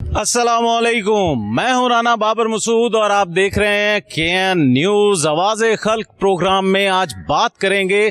अस्सलामुअलैकुम, मैं हूं राना बाबर मसूद और आप देख रहे हैं KN न्यूज आवाज़े खल्क प्रोग्राम में। आज बात करेंगे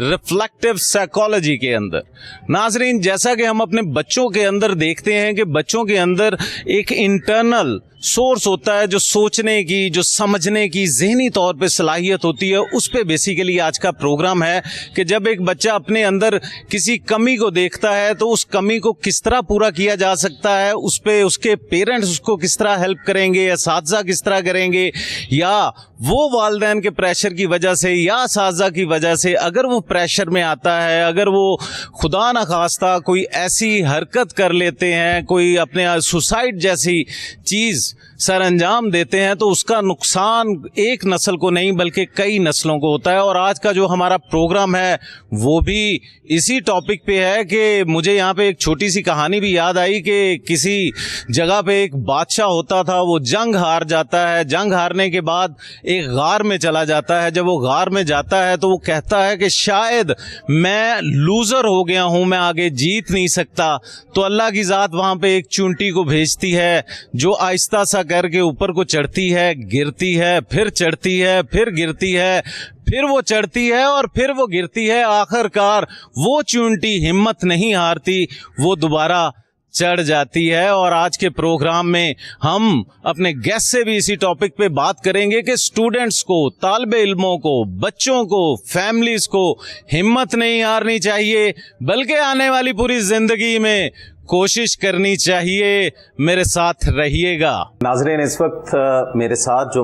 रिफ्लेक्टिव साइकोलॉजी के अंदर। नाजरीन, जैसा कि हम अपने बच्चों के अंदर देखते हैं कि बच्चों के अंदर एक इंटरनल सोर्स होता है जो सोचने की, जो समझने की ज़हनी तौर पे सलाहियत होती है। उस पे बेसिकली आज का प्रोग्राम है कि जब एक बच्चा अपने अंदर किसी कमी को देखता है तो उस कमी को किस तरह पूरा किया जा सकता है, उस पे उसके पेरेंट्स उसको किस तरह हेल्प करेंगे, असातिज़ा किस तरह करेंगे, या वो वालिदैन के प्रेशर की वजह से या असातिज़ा की वजह से अगर वो प्रेशर में आता है, अगर वो खुदा न खास्ता कोई ऐसी हरकत कर लेते हैं, कोई अपने सुसाइड जैसी चीज़ सर अंजाम देते हैं, तो उसका नुकसान एक नस्ल को नहीं बल्कि कई नस्लों को होता है। और आज का जो हमारा प्रोग्राम है वो भी इसी टॉपिक पे है कि मुझे यहाँ पे एक छोटी सी कहानी भी याद आई कि किसी जगह पे एक बादशाह होता था, वो जंग हार जाता है। जंग हारने के बाद एक गार में चला जाता है। जब वो गार में जाता है तो वो कहता है कि शायद मैं लूज़र हो गया हूँ, मैं आगे जीत नहीं सकता। तो अल्लाह की ज़ात वहाँ पे एक चूंटी को भेजती है जो आहिस्ता सा करके ऊपर को चढ़ती है, गिरती है, फिर चढ़ती है, फिर गिरती है, फिर वो चढ़ती है और फिर वो गिरती है। आखिरकार वो चूंटी हिम्मत नहीं हारती, वो दोबारा चढ़ जाती है। और आज के प्रोग्राम में हम अपने गेस्ट से भी इसी टॉपिक पे बात करेंगे कि स्टूडेंट्स को, तालिबे इल्मों को, बच्चों को, फैमिलीज को हिम्मत नहीं हारनी चाहिए बल्कि आने वाली पूरी जिंदगी में कोशिश करनी चाहिए। मेरे साथ रहिएगा। नाज़रीन, इस वक्त मेरे साथ जो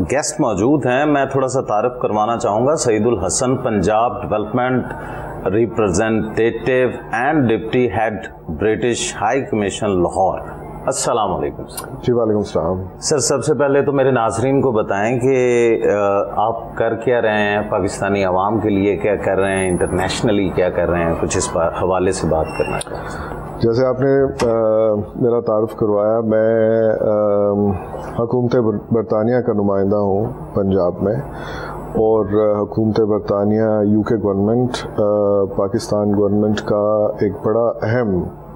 गेस्ट मौजूद हैं, मैं थोड़ा सा तारुफ करवाना चाहूँगा। Saeedul Hasan, Punjab development representative and deputy head British high commission Lahore. अस्सलाम वालेकुम सर। जी वालेकुम सलाम। सर, सबसे पहले तो मेरे नाज़रीन को बताएं कि आप कर क्या रहे हैं, पाकिस्तानी आवाम के लिए क्या कर रहे हैं, इंटरनेशनली क्या कर रहे हैं, कुछ इस हवाले से बात करना चाहते हैं। जैसे आपने मेरा तारुफ करवाया, मैं हुकूमत बरतानिया का नुमाइंदा हूँ पंजाब में, और हुकूमत बरतानिया UK गवर्नमेंट, पाकिस्तान गवर्नमेंट का एक बड़ा अहम,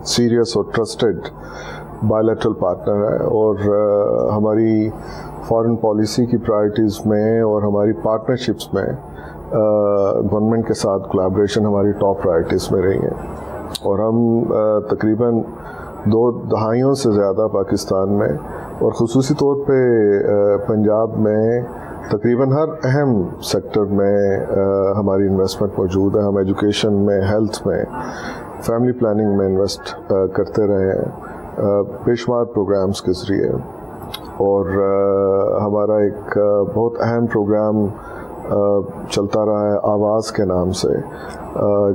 सीरियस और ट्रस्टेड बायलैटरल पार्टनर है। और हमारी फॉरेन पॉलिसी की प्रायोरिटीज़ में और हमारी पार्टनरशिप्स में गवर्नमेंट के साथ कोलैबोरेशन हमारी टॉप प्रायोरिटीज़ में रही है। और हम तकरीबन 2 दहाइयों से ज़्यादा पाकिस्तान में और ख़ुसूसी तौर पे पंजाब में तकरीबन हर अहम सेक्टर में हमारी इन्वेस्टमेंट मौजूद है। हम एजुकेशन में, हेल्थ में, फैमिली प्लानिंग में इन्वेस्ट करते रहे हैं बेशुमार प्रोग्राम्स के ज़रिए। और हमारा एक बहुत अहम प्रोग्राम चलता रहा है आवाज़ के नाम से,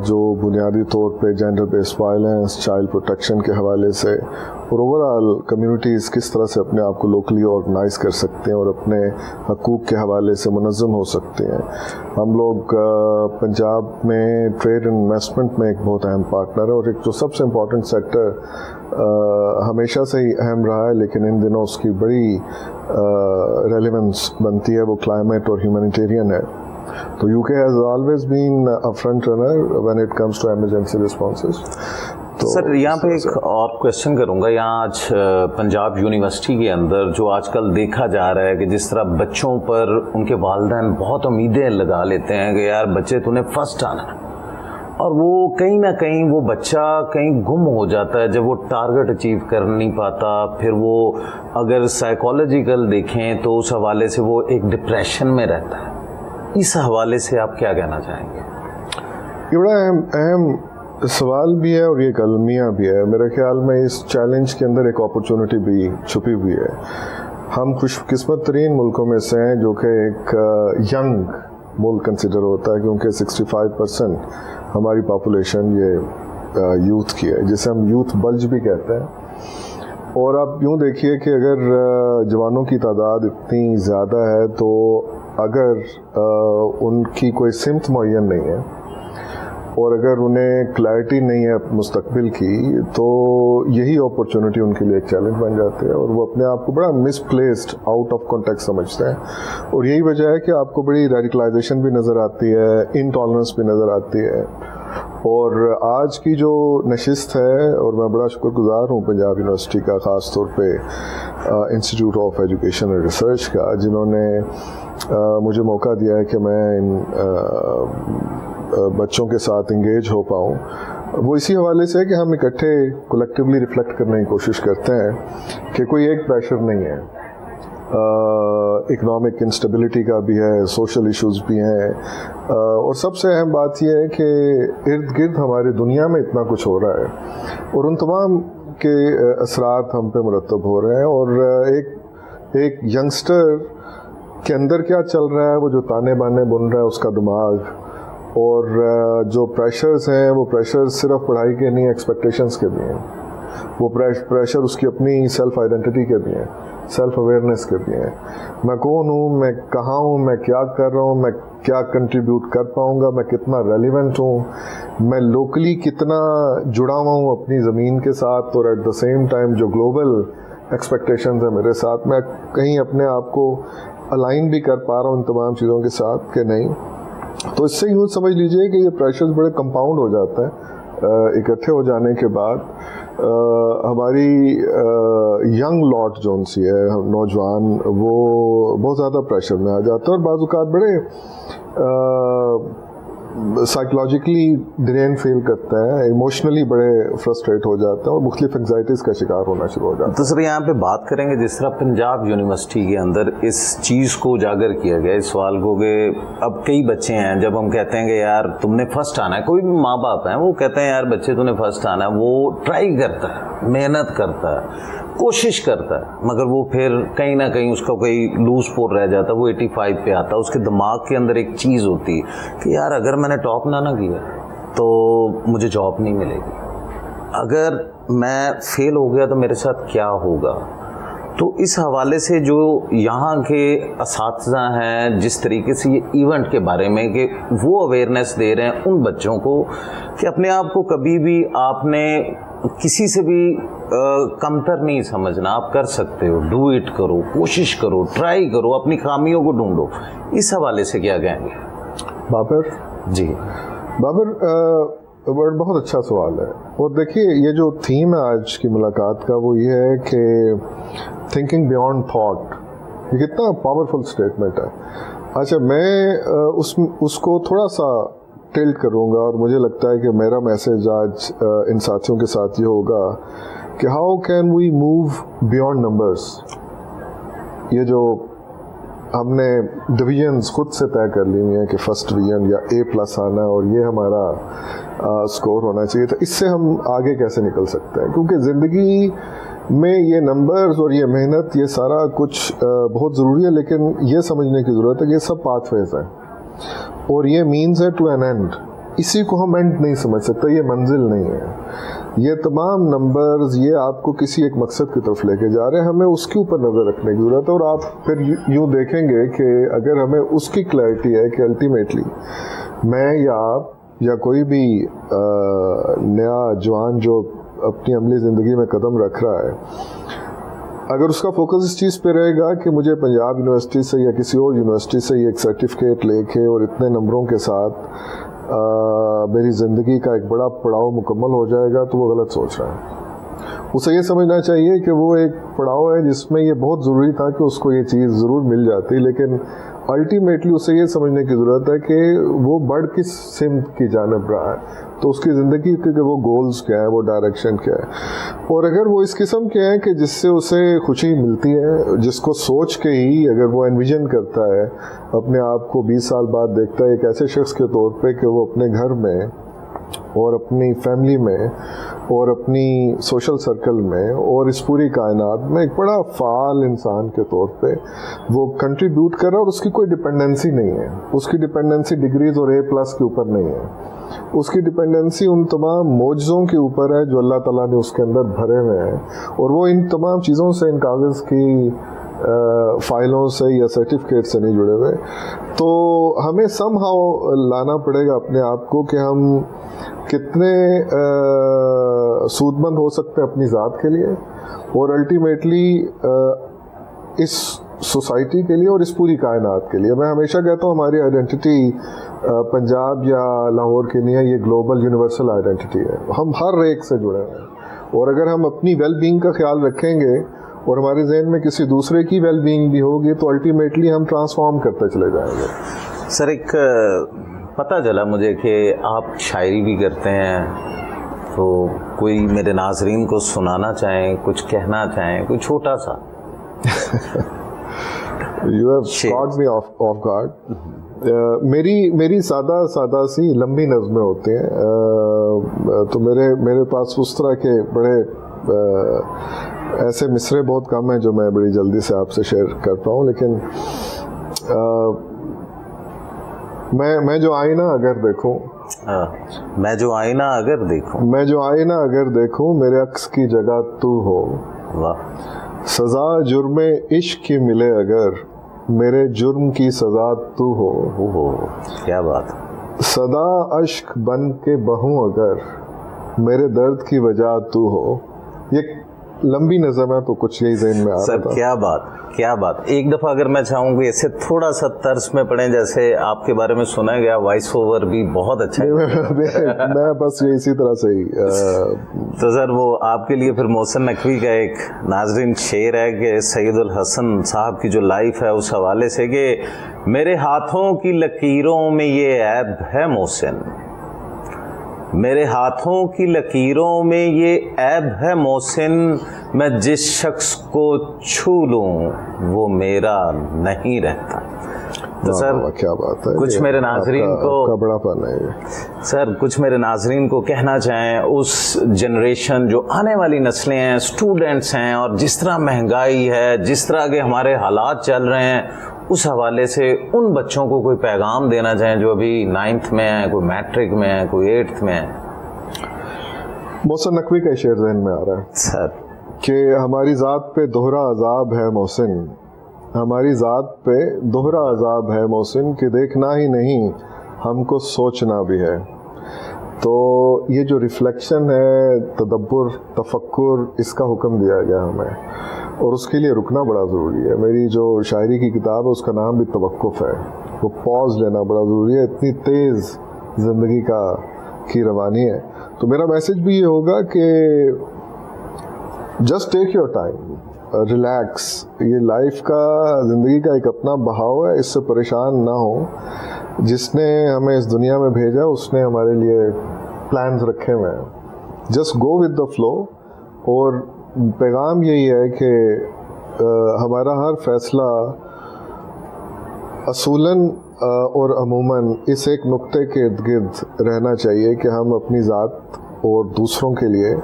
जो बुनियादी तौर पे gender based violence, child protection के हवाले से और ओवरऑल कम्युनिटीज़ किस तरह से अपने आप को लोकली ऑर्गेनाइज कर सकते हैं और अपने हकूक़ के हवाले से मुनज़्ज़म हो सकते हैं। हम लोग पंजाब में ट्रेड एंड इन्वेस्टमेंट में एक बहुत अहम पार्टनर है। और एक जो सबसे इम्पॉर्टेंट सेक्टर हमेशा से ही अहम रहा है लेकिन इन दिनों उसकी बड़ी रेलेवेंस बनती है, वो क्लाइमेट और ह्यूमैनिटेरियन है। तो UK has always been a front runner when it comes to emergency responses. तो सर, यहाँ पे एक और क्वेश्चन करूँगा। यहाँ आज पंजाब यूनिवर्सिटी के अंदर जो आजकल देखा जा रहा है कि जिस तरह बच्चों पर उनके वालिदैन बहुत उम्मीदें लगा लेते हैं कि यार बच्चे तूने फर्स्ट आना है, और वो कहीं ना कहीं वो बच्चा कहीं गुम हो जाता है जब वो टारगेट अचीव कर नहीं पाता। फिर वो अगर साइकोलॉजिकल देखें तो उस हवाले से वो एक डिप्रेशन में रहता है। इस हवाले से आप क्या कहना चाहेंगे? ये बड़ा अहम सवाल भी है और ये अलमिया भी है। मेरे ख्याल में इस चैलेंज के अंदर एक अपॉर्चुनिटी भी छुपी हुई है। हम खुशकिस्मत तरीन मुल्कों में से हैं जो कि एक यंग मुल्क कंसिडर होता है, क्योंकि 65% हमारी पॉपुलेशन ये यूथ की है, जिसे हम यूथ बल्ज भी कहते हैं। और आप यूँ देखिए कि अगर जवानों की तादाद इतनी ज़्यादा है तो अगर उनकी कोई सिमत मुअय्यन नहीं है और अगर उन्हें क्लैरिटी नहीं है मुस्तकबिल की, तो यही अपॉर्चुनिटी उनके लिए एक चैलेंज बन जाती है और वो अपने आप को बड़ा मिसप्लेस्ड, आउट ऑफ कॉन्टेक्स्ट समझते हैं। और यही वजह है कि आपको बड़ी रेडिकलाइजेशन भी नज़र आती है, इनटॉलरेंस भी नज़र आती है। اور آج کی جو نشست ہے، اور میں بڑا شکر گزار ہوں پنجاب یونیورسٹی کا، خاص طور پہ institute of education and research کا، جنہوں نے مجھے موقع دیا ہے کہ میں ان بچوں کے ساتھ انگیج ہو پاؤں. وہ اسی حوالے سے ہے کہ ہم اکٹھے کولیکٹیولی ریفلیکٹ کرنے کی کوشش کرتے ہیں کہ کوئی ایک پریشر نہیں ہے. اکنامک انسٹیبلٹی کا بھی ہے، سوشل ایشوز بھی ہیں، اور سب سے اہم بات یہ ہے کہ ارد گرد ہماری دنیا میں اتنا کچھ ہو رہا ہے اور ان تمام کے اثرات ہم پہ مرتب ہو رہے ہیں. اور ایک ینگسٹر کے اندر کیا چل رہا ہے، وہ جو تانے بانے بن رہا ہے اس کا دماغ، اور جو پریشرز ہیں وہ پریشرز صرف پڑھائی کے نہیں، ایکسپیکٹیشنز کے بھی ہیں. وہ پریشر اس کی اپنی سیلف آئیڈینٹی کے بھی ہیں، سیلف اویئرنیس کے بھی ہیں. میں کون ہوں، میں کہاں ہوں، میں کیا کر رہا ہوں، میں کیا کنٹریبیوٹ کر پاؤں گا، میں کتنا ریلیونٹ ہوں، میں لوکلی کتنا جڑا ہوا ہوں اپنی زمین کے ساتھ، اور ایٹ دا سیم ٹائم جو گلوبل ایکسپیکٹیشنز ہیں میرے ساتھ، میں کہیں اپنے آپ کو الائن بھی کر پا رہا ہوں ان تمام چیزوں کے ساتھ کہ نہیں. تو اس سے یوں سمجھ لیجئے کہ یہ پریشرز بڑے کمپاؤنڈ ہو جاتا ہے اکٹھے ہو جانے کے بعد. ہماری ینگ لاٹ جون سی ہے، نوجوان، وہ بہت زیادہ پریشر میں آ جاتا ہے، اور بعض اوقات بڑے سائیکولوجیکلی ڈرین فیل کرتا ہے، ایموشنلی بڑے فرسٹریٹ ہو جاتا ہے، اور مختلف انگزائٹیز کا شکار ہونا شروع ہو جاتا ہے. تو سر یہاں پہ بات کریں گے جس طرح پنجاب یونیورسٹی کے اندر اس چیز کو اجاگر کیا گیا، اس سوال کو، کہ اب کئی بچے ہیں، جب ہم کہتے ہیں کہ یار تم نے فرسٹ آنا ہے، کوئی بھی ماں باپ ہیں وہ کہتے ہیں یار بچے تم نے فرسٹ آنا ہے، وہ ٹرائی کرتا ہے، محنت کرتا ہے، کوشش کرتا ہے، مگر وہ پھر کہیں نہ کہیں اس کا کوئی لوز پور رہ جاتا ہے، وہ 85 پہ آتا ہے. اس کے دماغ کے اندر ایک چیز ہوتی ہے کہ یار اگر میں نے ٹاپ نہ کیا تو مجھے جاب نہیں ملے گی، اگر میں فیل ہو گیا تو میرے ساتھ کیا ہوگا. تو اس حوالے سے جو یہاں کے اساتذہ ہیں، جس طریقے سے یہ ایونٹ کے بارے میں کہ وہ اویئرنیس دے رہے ہیں ان بچوں کو کہ اپنے آپ کو کبھی بھی آپ نے کسی سے بھی کمتر نہیں سمجھنا، آپ کر سکتے ہو، ڈو اٹ کرو، کوشش کرو، ٹرائی کرو، اپنی خامیوں کو ڈھونڈو، اس حوالے سے کیا کہیں گے؟ بابر جی بابر، بہت اچھا سوال ہے. اور دیکھیے یہ جو تھیم ہے آج کی ملاقات کا، وہ یہ ہے کہ تھنکنگ بیونڈ تھاٹ. یہ کتنا پاورفل اسٹیٹمنٹ ہے. اچھا، میں اس کو تھوڑا سا ٹلٹ کروں گا، اور مجھے لگتا ہے کہ میرا میسج آج ان ساتھیوں کے ساتھ یہ ہوگا کہ how can we move beyond numbers. یہ جو ہم نے ڈویژنز خود سے طے کر لی ہوئی ہیں کہ فرسٹ ڈویژن یا A+ آنا ہے اور یہ ہمارا اسکور ہونا چاہیے تھا، اس سے ہم آگے کیسے نکل سکتے ہیں؟ کیونکہ زندگی میں یہ نمبرز اور یہ محنت، یہ سارا کچھ بہت ضروری ہے، لیکن یہ سمجھنے کی ضرورت ہے کہ یہ سب پاتھ ویز ہیں، اور یہ مینز ہے ٹو این اینڈ. اسی کو ہم اینڈ نہیں سمجھ سکتے، یہ منزل نہیں ہے. یہ تمام نمبرز یہ آپ کو کسی ایک مقصد کی طرف لے کے جا رہے ہیں، ہمیں اس کے اوپر نظر رکھنے کی ضرورت ہے. اور آپ پھر یوں دیکھیں گے کہ اگر ہمیں اس کی کلیئرٹی ہے کہ الٹیمیٹلی میں یا آپ یا کوئی بھی نیا جوان جو اپنی عملی زندگی میں قدم رکھ رہا ہے، اگر اس کا فوکس اس چیز پہ رہے گا کہ مجھے پنجاب یونیورسٹی سے یا کسی اور یونیورسٹی سے یہ ایک سرٹیفکیٹ لے کے اور اتنے نمبروں کے ساتھ میری زندگی کا ایک بڑا پڑاؤ مکمل ہو جائے گا، تو وہ غلط سوچ رہا ہے. اسے یہ سمجھنا چاہیے کہ وہ ایک پڑاؤ ہے جس میں یہ بہت ضروری تھا کہ اس کو یہ چیز ضرور مل جاتی، لیکن الٹیمیٹلی اسے یہ سمجھنے کی ضرورت ہے کہ وہ بڑھ کس سمت کی جانب رہا ہے، تو اس کی زندگی کے وہ گولز کیا ہے، وہ ڈائریکشن کیا ہے. اور اگر وہ اس قسم کے ہیں کہ جس سے اسے خوشی ملتی ہے، جس کو سوچ کے ہی اگر وہ انویژن کرتا ہے اپنے آپ کو 20 سال بعد دیکھتا ہے ایک ایسے شخص کے طور پہ کہ وہ اپنے گھر میں اور اپنی فیملی میں اور اپنی سوشل سرکل میں اور اس پوری کائنات میں ایک بڑا فعال انسان کے طور پہ وہ کنٹریبیوٹ کر رہا ہے، اور اس کی کوئی ڈپینڈنسی نہیں ہے. اس کی ڈپینڈنسی ڈگریز اور A+ کے اوپر نہیں ہے، اس کی ڈپینڈنسی ان تمام معجزوں کے اوپر ہے جو اللہ تعالیٰ نے اس کے اندر بھرے ہوئے ہیں، اور وہ ان تمام چیزوں سے، ان کاغذ کی فائلوں سے یا سرٹیفکیٹ سے نہیں جڑے ہوئے. تو ہمیں سم ہاؤ لانا پڑے گا اپنے آپ کو کہ ہم کتنے سود مند ہو سکتے ہیں اپنی ذات کے لیے، اور الٹیمیٹلی اس सोसाइटी के लिए और इस पूरी कायनात के लिए। मैं हमेशा कहता हूँ हमारी आइडेंटिटी पंजाब या लाहौर की नहीं है, ये ग्लोबल यूनिवर्सल आइडेंटिटी है। हम हर एक से जुड़े हैं और अगर हम अपनी वेल बीइंग का ख्याल रखेंगे और हमारे जहन में किसी दूसरे की वेल बीइंग भी होगी तो अल्टीमेटली हम ट्रांसफॉर्म करते चले जाएंगे। सर एक पता चला मुझे कि आप शायरी भी करते हैं, तो कोई मेरे नाजरीन को सुनाना चाहें, कुछ कहना चाहें, कोई छोटा सा? You have caught me off guard. मेरी सादा सी लंबी नज़में होती हैं, तो मेरे पास उस तरह के बड़े ऐसे मिसरे बहुत कम हैं जो मैं बड़ी जल्दी से आपसे शेयर कर पाऊँ। लेकिन मैं जो आईना अगर देखूं, मैं जो आईना अगर देखूं मेरे अक्स की जगह तू हो। वाह। सज़ा जुर्मे इश्क की मिले अगर मेरे जुर्म की सज़ा तू हो। क्या बात। सदा अश्क बन के बहूं अगर मेरे दर्द की वजह तू हो। ये लंबी नज़म है तो कुछ यही ज़हन में आ रहा था। क्या बात। एक दफ़ा अगर मैं चाहूँ कि ऐसे थोड़ा सा तर्ज में पढ़ें, जैसे आपके बारे में सुना गया वॉइस ओवर भी बहुत अच्छा है। मैं बस ये इसी तरह से ही तो सर वो आपके लिए फिर मोहसिन नकवी का एक नाजरीन शेर है कि सैयदुल हसन साहब की जो लाइफ है उस हवाले से कि मेरे हाथों की लकीरों में ये ऐब है मोहसिन, मेरे हाथों की लकीरों में ये ऐब है मोहसिन, मैं जिस शख्स को छू लूं वो मेरा नहीं रहता। तो सर क्या बात है, कुछ मेरे नाजरीन को बड़ापन है सर, कुछ मेरे नाजरीन को कहना चाहें उस जनरेशन जो आने वाली नस्लें हैं, स्टूडेंट्स हैं, और जिस तरह महंगाई है, जिस तरह के हमारे हालात चल रहे हैं, उस हवाले से उन बच्चों को कोई पैगाम देना चाहें जो अभी 9th में है, कोई मैट्रिक में है, कोई 8th में है? मोहसिन नकवी का शेर ज़हन में आ रहा है सर कि हमारी ज़ात पे दोहरा अजाब है मोहसिन, हमारी ज़ात पे दोहरा अजाब है मोहसिन कि देखना ही नहीं हमको सोचना भी है। तो ये जो रिफ्लेक्शन है, तदब्बर, तफक्कुर, इसका हुक्म दिया गया हमें और उसके लिए रुकना बड़ा ज़रूरी है। मेरी जो शायरी की किताब है उसका नाम भी तवक्कुफ़ है, वो पॉज लेना बड़ा ज़रूरी है। इतनी तेज़ ज़िंदगी की रवानी है। तो मेरा मैसेज भी ये होगा कि just take your time, relax. ये लाइफ का, ज़िंदगी का एक अपना बहाव है, इससे परेशान ना हो। जिसने हमें इस दुनिया में भेजा उसने हमारे लिए प्लान्स रखे हुए हैं। Just go with the flow. और पैगाम यही है कि हमारा हर फैसला असूलन और अमूमन इस एक नुक्ते के इर्द गिर्द रहना चाहिए कि हम अपनी ज़ात और दूसरों के लिए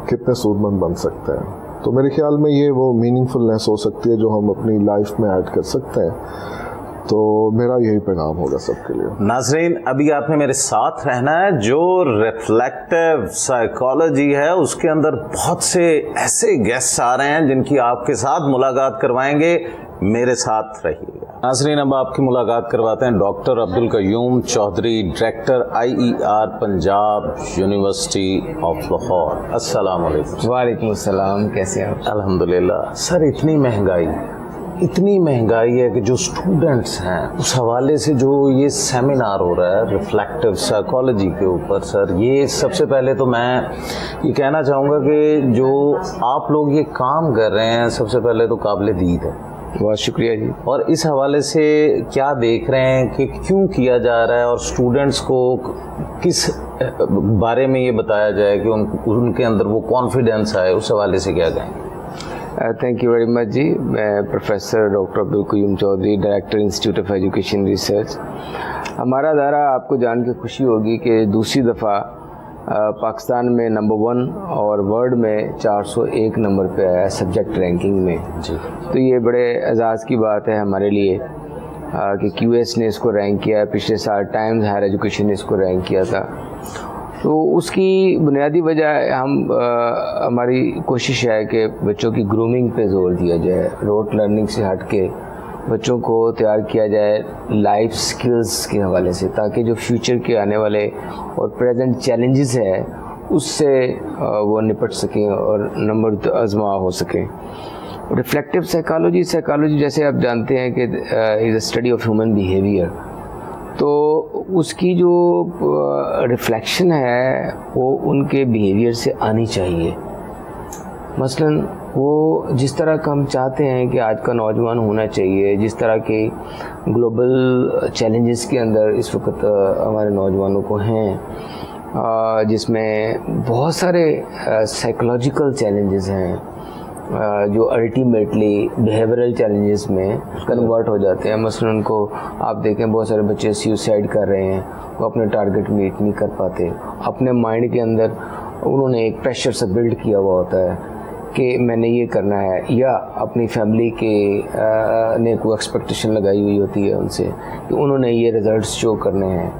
कितने सूदमंद बन सकते हैं। तो मेरे ख्याल में ये वो मीनिंगफुलनेस हो सकती है जो हम अपनी लाइफ में ऐड कर सकते हैं। तो मेरा यही पैगाम होगा सबके लिए। नाज़रीन, अभी आपने मेरे साथ रहना है। जो रिफ्लेक्टिव साइकोलॉजी है उसके अंदर बहुत से ऐसे गेस्ट्स आ रहे हैं जिनकी आपके साथ मुलाकात करवाएंगे। मेरे साथ रहिएगा। नाज़रीन, अब आपकी मुलाकात करवाते हैं doctor Abdul Qayyum Chaudhry, director IER Punjab university of Lahore. अस्सलाम वालेकुम। वालेकुम अस्सलाम, कैसे हैं आप? अल्हम्दुलिल्लाह। सर इतनी महंगाई है कि जो स्टूडेंट्स हैं उस हवाले से जो ये सेमिनार हो रहा है रिफ्लेक्टिव साइकोलॉजी के ऊपर, सर ये सबसे पहले तो मैं ये कहना चाहूँगा कि जो आप लोग ये काम कर रहे हैं सबसे पहले तो काबिल दीद है। बहुत शुक्रिया जी। और इस हवाले से क्या देख रहे हैं कि क्यों किया जा रहा है और स्टूडेंट्स को किस बारे में ये बताया जाए कि उनके अंदर वो कॉन्फिडेंस आए, उस हवाले से क्या कहेंगे? थैंक यू वेरी मच जी। मैं professor doctor Abdul Qayyum Chaudhry, director institute of education research. हमारा दायरा आपको जान के खुशी होगी कि दूसरी दफ़ा पाकिस्तान में नंबर 1 और वर्ल्ड में 401 नंबर पे आया सब्जेक्ट रैंकिंग में जी। तो ये बड़े एजाज़ की बात है हमारे लिए कि QS ने इसको रैंक किया है। पिछले साल टाइम्स हायर एजुकेशन ने इसको रैंक किया था। तो उसकी बुनियादी वजह हमारी कोशिश है कि बच्चों की ग्रूमिंग पे जोर दिया जाए, रोट लर्निंग से हट के बच्चों को तैयार किया जाए लाइफ स्किल्स के हवाले से, ताकि जो फ्यूचर के आने वाले और प्रेजेंट चैलेंजेस है उससे वो निपट सकें और नंबर आजमा हो सकें। रिफ्लेक्टिव साइकोलॉजी जैसे आप जानते हैं कि is a study of human behaviour, तो उसकी जो रिफ्लेक्शन है वो उनके बिहेवियर से आनी चाहिए। मसलन वो जिस तरह का हम चाहते हैं कि आज का नौजवान होना चाहिए, जिस तरह के ग्लोबल चैलेंजेस के अंदर इस वक्त हमारे नौजवानों को हैं, जिसमें बहुत सारे साइकोलॉजिकल चैलेंजेस हैं जो अल्टीमेटली बिहेवियरल चैलेंजेस में कन्वर्ट हो जाते हैं। मसलन उनको आप देखें, बहुत सारे बच्चे सुसाइड कर रहे हैं, वो अपने टारगेट मीट नहीं कर पाते। अपने माइंड के अंदर उन्होंने एक प्रेशर से बिल्ड किया हुआ होता है कि मैंने ये करना है, या अपनी फैमिली के ने कोई एक्सपेक्टेशन लगाई हुई होती है उनसे कि उन्होंने ये रिज़ल्ट्स शो करने हैं।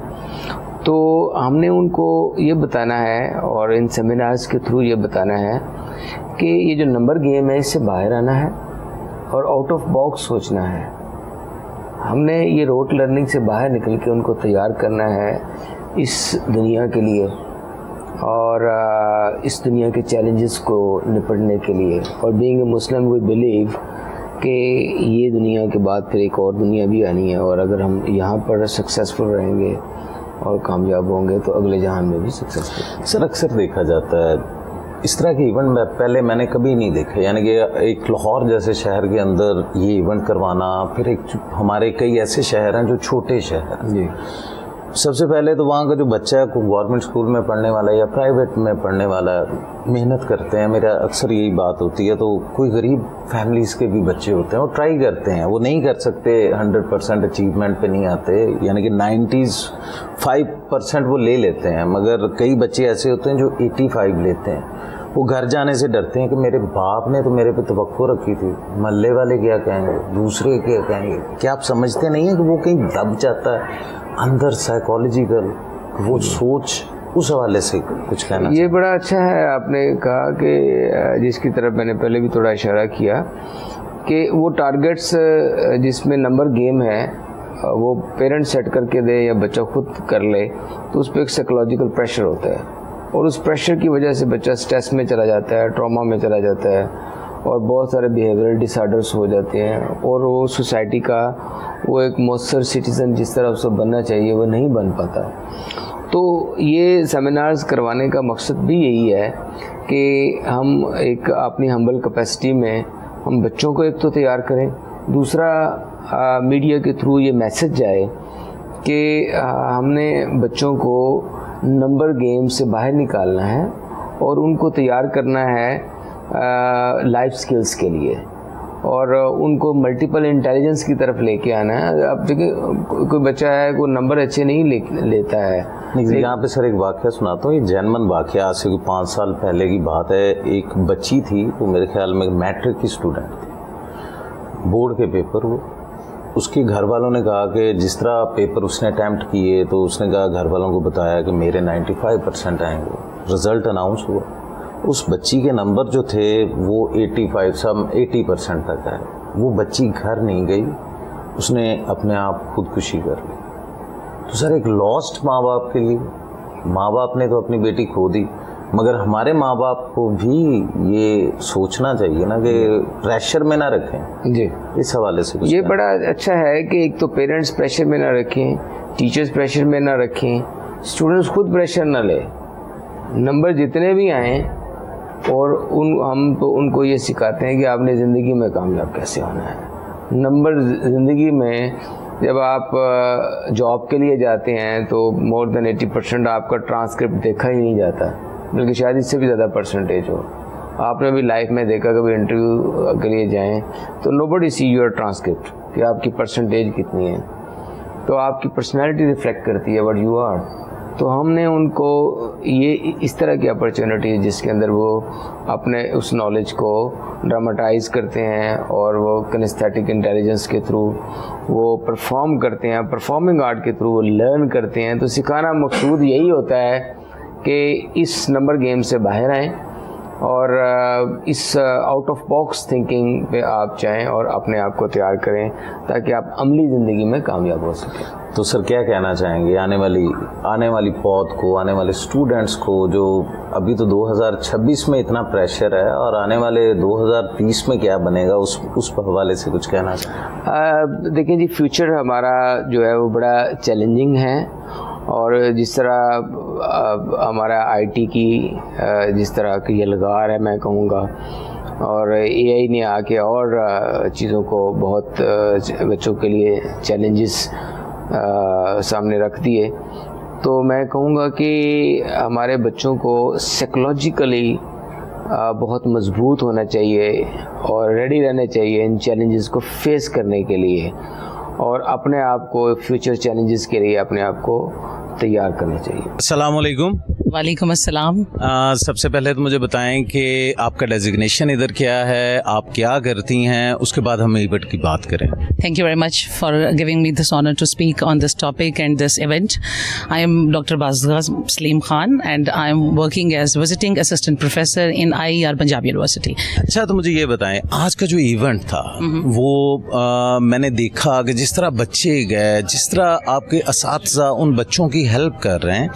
तो हमने उनको ये बताना है और इन सेमिनार्स के थ्रू ये बताना है कि ये जो नंबर गेम है इससे बाहर आना है और आउट ऑफ बॉक्स सोचना है। हमने ये रोट लर्निंग से बाहर निकल के उनको तैयार करना है इस दुनिया के लिए और इस दुनिया के चैलेंजेस को निपटने के लिए। और being a Muslim we believe कि ये दुनिया के बाद फिर एक और दुनिया भी आनी है, और अगर हम यहाँ पर सक्सेसफुल रहेंगे और कामयाब होंगे तो अगले जहान में भी सक्सेसफुल। सर अक्सर देखा जाता है इस तरह के इवेंट पहले मैंने कभी नहीं देखे, यानी कि एक लाहौर जैसे शहर के अंदर ये इवेंट करवाना, फिर एक हमारे कई ऐसे शहर हैं जो छोटे शहर हैं जी। सबसे पहले तो वहाँ का जो बच्चा है गवर्नमेंट स्कूल में पढ़ने वाला है या प्राइवेट में पढ़ने वाला है, मेहनत करते हैं, मेरा अक्सर यही बात होती है। तो कोई गरीब फैमिलीज़ के भी बच्चे होते हैं वो ट्राई करते हैं, वो नहीं कर सकते, 100% अचीवमेंट पे नहीं आते, यानी कि 95% वो ले लेते हैं, मगर कई बच्चे ऐसे होते हैं जो 85 लेते हैं। वो घर जाने से डरते हैं कि मेरे बाप ने तो मेरे पे तवक्को रखी थी, महल्ले वाले क्या कहेंगे, दूसरे क्या कहेंगे। क्या आप समझते नहीं हैं कि वो कहीं दब जाता है अंदर साइकोलॉजिकल वो सोच, उस हवाले से कुछ कहना? ये बड़ा अच्छा है आपने कहा कि जिसकी तरफ मैंने पहले भी थोड़ा इशारा किया कि वो टारगेट्स जिसमें नंबर गेम है वो पेरेंट्स सेट करके दे या बच्चा खुद कर ले, तो उस पर एक साइकोलॉजिकल प्रेशर होता है और उस प्रेशर की वजह से बच्चा स्ट्रेस में चला जाता है, ट्रॉमा में चला जाता है और बहुत सारे बिहेवियरल डिसऑर्डर्स हो जाते हैं और वो सोसाइटी का वो एक मौसर सिटीज़न जिस तरह उसको बनना चाहिए वो नहीं बन पाता। तो ये सेमिनार्स करवाने का मकसद भी यही है कि हम एक अपनी हम्बल कैपेसिटी में हम बच्चों को एक तो तैयार करें, दूसरा मीडिया के थ्रू ये मैसेज जाए कि हमने बच्चों को नंबर गेम से बाहर निकालना है और उनको तैयार करना है लाइफ स्किल्स के लिए और उनको मल्टीपल इंटेलिजेंस की तरफ लेके आना है। अब देखिए कोई बच्चा है वो नंबर अच्छे नहीं लेता है। यहाँ पे सर एक वाक़या सुनाता हूँ, ये जैनमन वाक़या, आज से 5 साल पहले की बात है। एक बच्ची थी, वो मेरे ख्याल में मैट्रिक की स्टूडेंट थी, बोर्ड के पेपर वो, उसके घर वालों ने कहा कि जिस तरह पेपर उसने अटैम्प्ट किए तो उसने कहा घर वालों को बताया कि मेरे 95% आएंगे। रिज़ल्ट अनाउंस हुआ, उस बच्ची के नंबर जो थे वो 80% तक आए। वो बच्ची घर नहीं गई, उसने अपने आप खुदकुशी कर ली। तो सर एक लॉस्ट माँ बाप के लिए, माँ बाप ने तो अपनी बेटी खो दी, मगर हमारे माँ बाप को भी ये सोचना चाहिए ना कि प्रेशर में ना रखें जी। इस हवाले से ये बड़ा अच्छा है कि एक तो पेरेंट्स प्रेशर में ना रखें, टीचर्स प्रेशर में ना रखें, स्टूडेंट्स खुद प्रेशर ना ले। नंबर जितने भी आएँ और हम तो उनको ये सिखाते हैं कि आपने ज़िंदगी में कामयाब कैसे होना है। नंबर ज़िंदगी में जब आप जॉब के लिए जाते हैं तो मोर देन 80% आपका ट्रांसक्रिप्ट देखा ही नहीं जाता, बल्कि शायद इससे भी ज़्यादा परसेंटेज हो। आपने भी लाइफ में देखा कभी इंटरव्यू के लिए जाएं तो नोबडी सी योर ट्रांसक्रिप्ट कि आपकी परसेंटेज कितनी है, तो आपकी पर्सनैलिटी रिफ्लेक्ट करती है व्हाट यू आर। तो हमने उनको ये इस तरह की अपॉर्चुनिटी है जिसके अंदर वो अपने उस नॉलेज को ड्रामेटाइज करते हैं और वो किनेस्थेटिक इंटेलिजेंस के थ्रू वो परफॉर्म करते हैं, परफॉर्मिंग आर्ट के थ्रू वो लर्न करते हैं। तो सिखाना मकसूद यही होता है कि इस नंबर गेम से बाहर आएँ और इस आउट ऑफ बॉक्स थिंकिंग पे आप चाहें और अपने आप को तैयार करें ताकि आप अमली ज़िंदगी में कामयाब हो सकें। तो सर क्या कहना चाहेंगे आने वाली पौध को, आने वाले स्टूडेंट्स को जो अभी तो 2026 में इतना प्रेशर है और आने वाले 2030 में क्या बनेगा, उस हवाले से कुछ कहना चाहिए? देखिए जी, फ्यूचर हमारा जो है वो बड़ा चैलेंजिंग है और जिस तरह हमारा आईटी की जिस तरह की ये लगार है मैं कहूँगा, और एआई ने आके और चीज़ों को बहुत बच्चों के लिए चैलेंजेस सामने रख दिए, तो मैं कहूँगा कि हमारे बच्चों को साइकोलॉजिकली बहुत मजबूत होना चाहिए और रेडी रहना चाहिए इन चैलेंजेस को फेस करने के लिए, और अपने आप को फ्यूचर चैलेंजेस के लिए अपने आप को तैयार करना चाहिए। अस्सलाम वालेकुम। वालेकुम अस्सलाम। सबसे पहले तो मुझे बताएं कि आपका डेजिग्नेशन इधर क्या है, आप क्या करती हैं, उसके बाद हम इवेंट की बात करें। Thank you very much for giving me this honor to speak on this topic and this event. I am Dr. Bazga Salim Khan and I am working as visiting assistant professor in IER Punjab University. अच्छा, तो मुझे ये बताएं, आज का जो event था वो मैंने देखा कि जिस तरह बच्चे गए, जिस तरह आपके असातिज़ा उन बच्चों की हेल्प कर रहे हैं,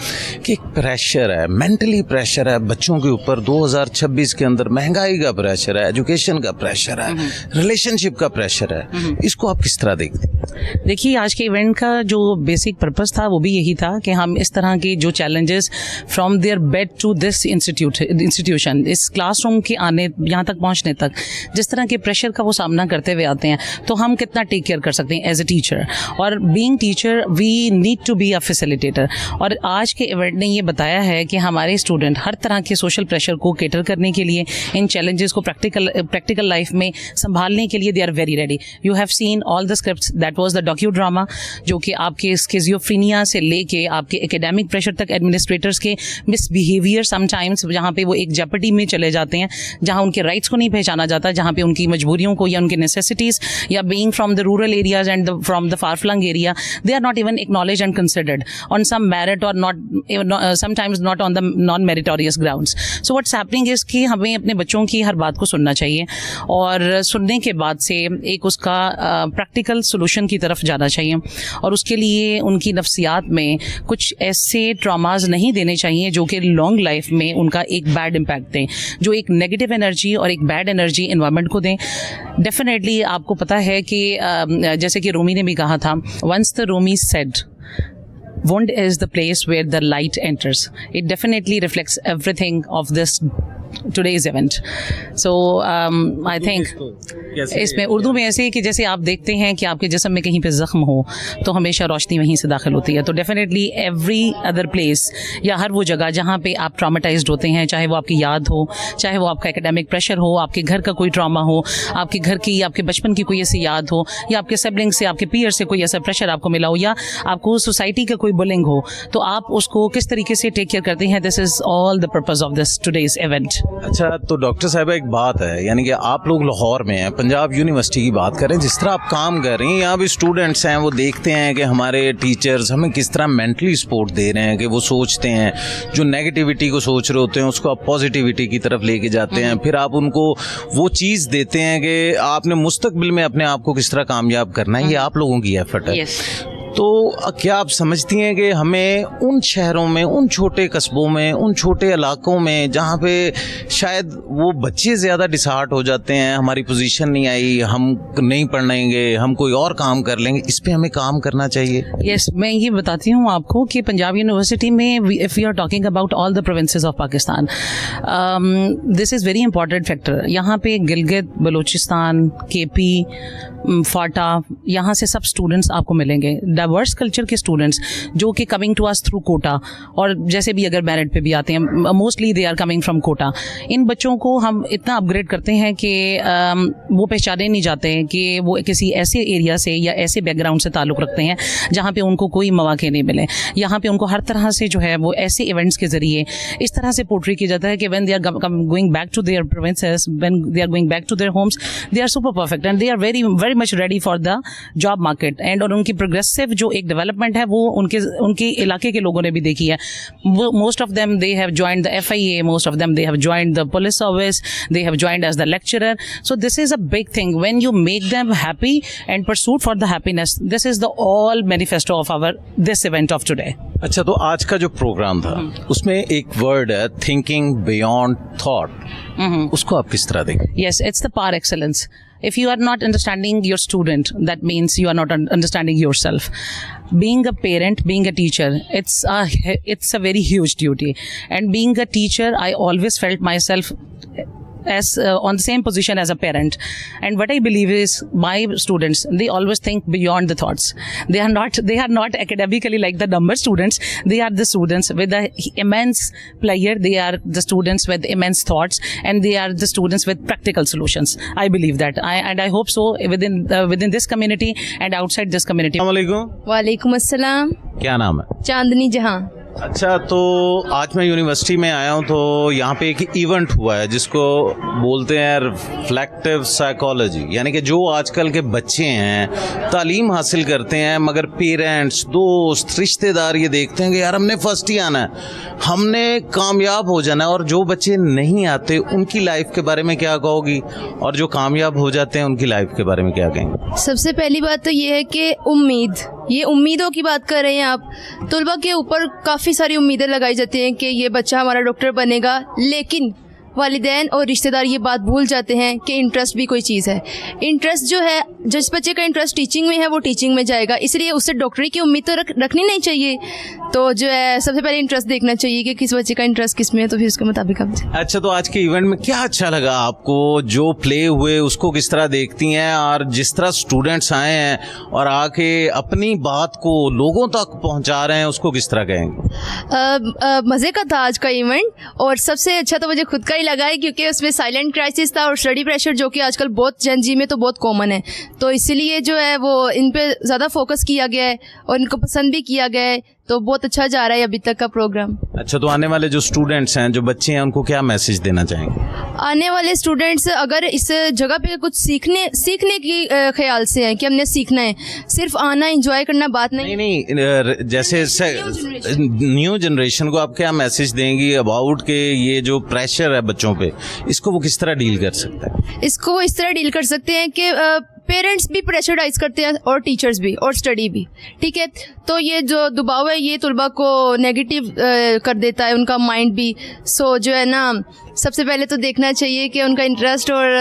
कि एक प्रेशर है, मेंटली प्रेशर है बच्चों के ऊपर, 2026 के अंदर महंगाई का प्रेशर है, एजुकेशन का प्रेशर है, रिलेशनशिप का प्रेशर है, इसको आप किस तरह देखते हैं? देखिए, आज के इवेंट का जो बेसिक पर्पस था वो भी यही था कि हम इस तरह के जो challenges from their bed to this institution, इस क्लासरूम के आने यहाँ तक पहुँचने तक जिस तरह के प्रेशर का वो सामना करते हुए आते हैं, तो हम कितना टेक केयर कर सकते हैं एज ए टीचर। और being teacher we need to be a facilitator. और आज के इवेंट ने ये बताया है कि हमारे स्टूडेंट हर तरह के सोशल प्रेशर को केटर करने के लिए, इन चैलेंजेस को प्रैक्टिकल लाइफ में संभालने के लिए they are very ready. You have seen all the scripts, that was the docudrama, जो कि आपके स्किज़ोफ्रेनिया से लेके आपके एकेडमिक प्रेशर तक, एडमिनिस्ट्रेटर्स के मिसबिहेवियर समटाइम्स जहाँ पे वो एक जेपटी में चले जाते हैं, जहाँ उनके राइट्स को नहीं पहचाना जाता, जहाँ पे उनकी मजबूरियों को या उनके नेसेसिटीज़, या being from the rural areas and from the far flung area, they are not even acknowledge and considered on some merit और not sometimes not on the non meritorious grounds. So what's happening is कि हमें अपने बच्चों की हर बात को सुनना चाहिए और सुनने के बाद से एक उसका प्रैक्टिकल सोल्यूशन की तरफ जाना चाहिए, और उसके लिए उनकी नफ्सियात में कुछ ऐसे ट्रॉमाज नहीं देने चाहिए जो कि लॉन्ग लाइफ में उनका एक बैड इम्पैक्ट दें, जो एक नेगेटिव एनर्जी और एक बैड एनर्जी एनवायरनमेंट को दें। डेफिनेटली आपको पता है कि जैसे कि रूमी ने भी कहा था, once the Rumi said wound is the place where the light enters. It definitely reflects everything of this today's event. So I think इसमें उर्दू में ऐसे कि जैसे आप देखते हैं कि आपके जिस्म में कहीं पे ज़ख्म हो तो हमेशा रोशनी वहीं से दाखिल होती है। तो डेफिनेटली एवरी अदर प्लेस या हर वो जगह जहाँ पे आप ट्रॉमेटाइज्ड होते हैं, चाहे वो आपकी याद हो, चाहे वो आपका एकेडमिक प्रेशर हो, आपके घर का कोई ट्रॉमा हो, आपके घर की, आपके बचपन की कोई ऐसी याद हो, या आपके सिबलिंग से, आपके पीयर से कोई ऐसा प्रेशर आपको मिला हो, या आपको सोसाइटी का कोई बुलिंग हो, तो आप उसको किस तरीके से टेक केयर करते हैं। This is all the purpose of this today's event. अच्छा, तो डॉक्टर साहब एक बात है, यानी कि आप लोग लाहौर में हैं, पंजाब यूनिवर्सिटी की बात करें, जिस तरह आप काम कर रही हैं, यहाँ भी स्टूडेंट्स हैं, वो देखते हैं कि हमारे टीचर्स हमें किस तरह मेंटली सपोर्ट दे रहे हैं, कि वो सोचते हैं जो नेगेटिविटी को सोच रहे होते हैं उसको आप पॉजिटिविटी की तरफ लेके जाते हैं, फिर आप उनको वो चीज़ देते हैं कि आपने मुस्तकबिल में अपने आप को किस तरह कामयाब करना है। ये आप लोगों की एफर्ट है। तो क्या आप समझती हैं कि हमें उन शहरों में, उन छोटे कस्बों में, उन छोटे इलाकों में जहाँ पे शायद वो बच्चे ज़्यादा डिसहार्ट हो जाते हैं, हमारी पोजीशन नहीं आई, हम नहीं पढ़ेंगे, हम कोई और काम कर लेंगे, इस पे हमें काम करना चाहिए? यस, मैं ये बताती हूँ आपको कि पंजाब यूनिवर्सिटी में if you are talking about all the provinces of Pakistan, this is very important factor. यहाँ पे गिलगित, बलूचिस्तान, केपी, फाटा, यहाँ से सब स्टूडेंट्स आपको मिलेंगे, डाइवर्स कल्चर के स्टूडेंट्स जो कि coming to us through quota, और जैसे भी अगर मेरिट पे भी आते हैं, mostly they are coming from quota. इन बच्चों को हम इतना अपग्रेड करते हैं कि वो पहचाने नहीं जाते हैं कि वो किसी ऐसे एरिया से या ऐसे बैकग्राउंड से ताल्लुक़ रखते हैं जहाँ पे उनको कोई मौके नहीं मिले। यहाँ पे उनको हर तरह से जो है वो ऐसे इवेंट्स के ज़रिए इस तरह से पोर्ट्रे किया जाता है कि when they are going back to their provinces, when they are going back to their homes, they are super perfect and they are very very much ready for the job market. And और उनकी progressive जो एक development है वो उनके इलाके के लोगों ने भी देखी है. Most of them they have joined the FIA, most of them they have joined the police service, they have joined as the lecturer. So this is a big thing when you make them happy and pursuit for the happiness. This is the all manifesto of our this event of today. अच्छा, तो आज का जो programme था उसमें एक word है thinking beyond thought, उसको आप किस तरह देखें? Yes, it's the par excellence. If you are not understanding your student, that means you are not understanding yourself. Being a parent, being a teacher, it's a very huge duty. And being a teacher, I always felt myself as on the same position as a parent. And what I believe is my students, they always think beyond the thoughts. They are not academically like the number students. They are the students with the immense pleasure. They are the students with immense thoughts, and they are the students with practical solutions. I believe that. I hope so within this community and outside this community. अस्सलाम वालेकुम. वालेकुम अस्सलाम. क्या नाम है? चांदनी जहां. अच्छा, तो आज मैं यूनिवर्सिटी में आया हूँ, तो यहाँ पे एक इवेंट हुआ है जिसको बोलते हैं रिफ्लेक्टिव साइकोलॉजी, यानी कि जो आजकल के बच्चे हैं तालीम हासिल करते हैं मगर पेरेंट्स, दोस्त, रिश्तेदार ये देखते हैं कि यार हमने फर्स्ट ही आना है, हमने कामयाब हो जाना है, और जो बच्चे नहीं आते उनकी लाइफ के बारे में क्या कहोगी, और जो कामयाब हो जाते हैं उनकी लाइफ के बारे में क्या कहेंगे? सबसे पहली बात तो ये है कि ये उम्मीदों की बात कर रहे हैं आप. तलबा के ऊपर काफ़ी सारी उम्मीदें लगाई जाती हैं कि ये बच्चा हमारा डॉक्टर बनेगा, लेकिन वालिदैन और रिश्तेदार ये बात भूल जाते हैं कि इंटरेस्ट भी कोई चीज़ है. इंटरेस्ट जो है, जिस बच्चे का इंटरेस्ट टीचिंग में है वो टीचिंग में जाएगा, इसलिए उससे डॉक्टरी की उम्मीद तो रखनी नहीं चाहिए. तो जो है सबसे पहले इंटरेस्ट देखना चाहिए कि किस बच्चे का इंटरेस्ट किस में है, तो फिर उसके मुताबिक आप. अच्छा, तो आज के इवेंट में क्या अच्छा लगा आपको? जो प्ले हुए उसको किस तरह देखती हैं, और जिस तरह स्टूडेंट्स आए हैं और आके अपनी बात को लोगों तक पहुंचा रहे हैं, उसको किस तरह कहेंगे? मज़े का था आज का इवेंट, और सबसे अच्छा तो मुझे खुद का ही लगा है क्योंकि उसमें साइलेंट क्राइसिस था और स्टडी प्रेशर जो कि आजकल बहुत जेन जी में तो बहुत कॉमन है, तो इसीलिए जो है वो इन पे ज़्यादा फोकस किया गया है और इनको पसंद भी किया गया है, तो बहुत अच्छा जा रहा है अभी तक का प्रोग्राम. अच्छा, तो आने वाले जो स्टूडेंट्स हैं, जो बच्चे हैं, उनको क्या मैसेज देना चाहेंगे? आने वाले स्टूडेंट्स अगर इस जगह पे कुछ सीखने की ख्याल से हैं कि हमने सीखना है, सिर्फ आना एंजॉय करना बात नहीं. जैसे न्यू जनरेशन को आप क्या मैसेज देंगी अबाउट के ये जो प्रेशर है बच्चों पे, इसको वो किस तरह डील कर सकता है? इसको इस तरह डील कर सकते हैं कि पेरेंट्स भी प्रेशराइज करते हैं और टीचर्स भी और स्टडी भी, ठीक है. तो ये जो दबाव है ये तलबा को नेगेटिव कर देता है, उनका माइंड भी. सो जो है ना, सबसे पहले तो देखना चाहिए कि उनका इंटरेस्ट और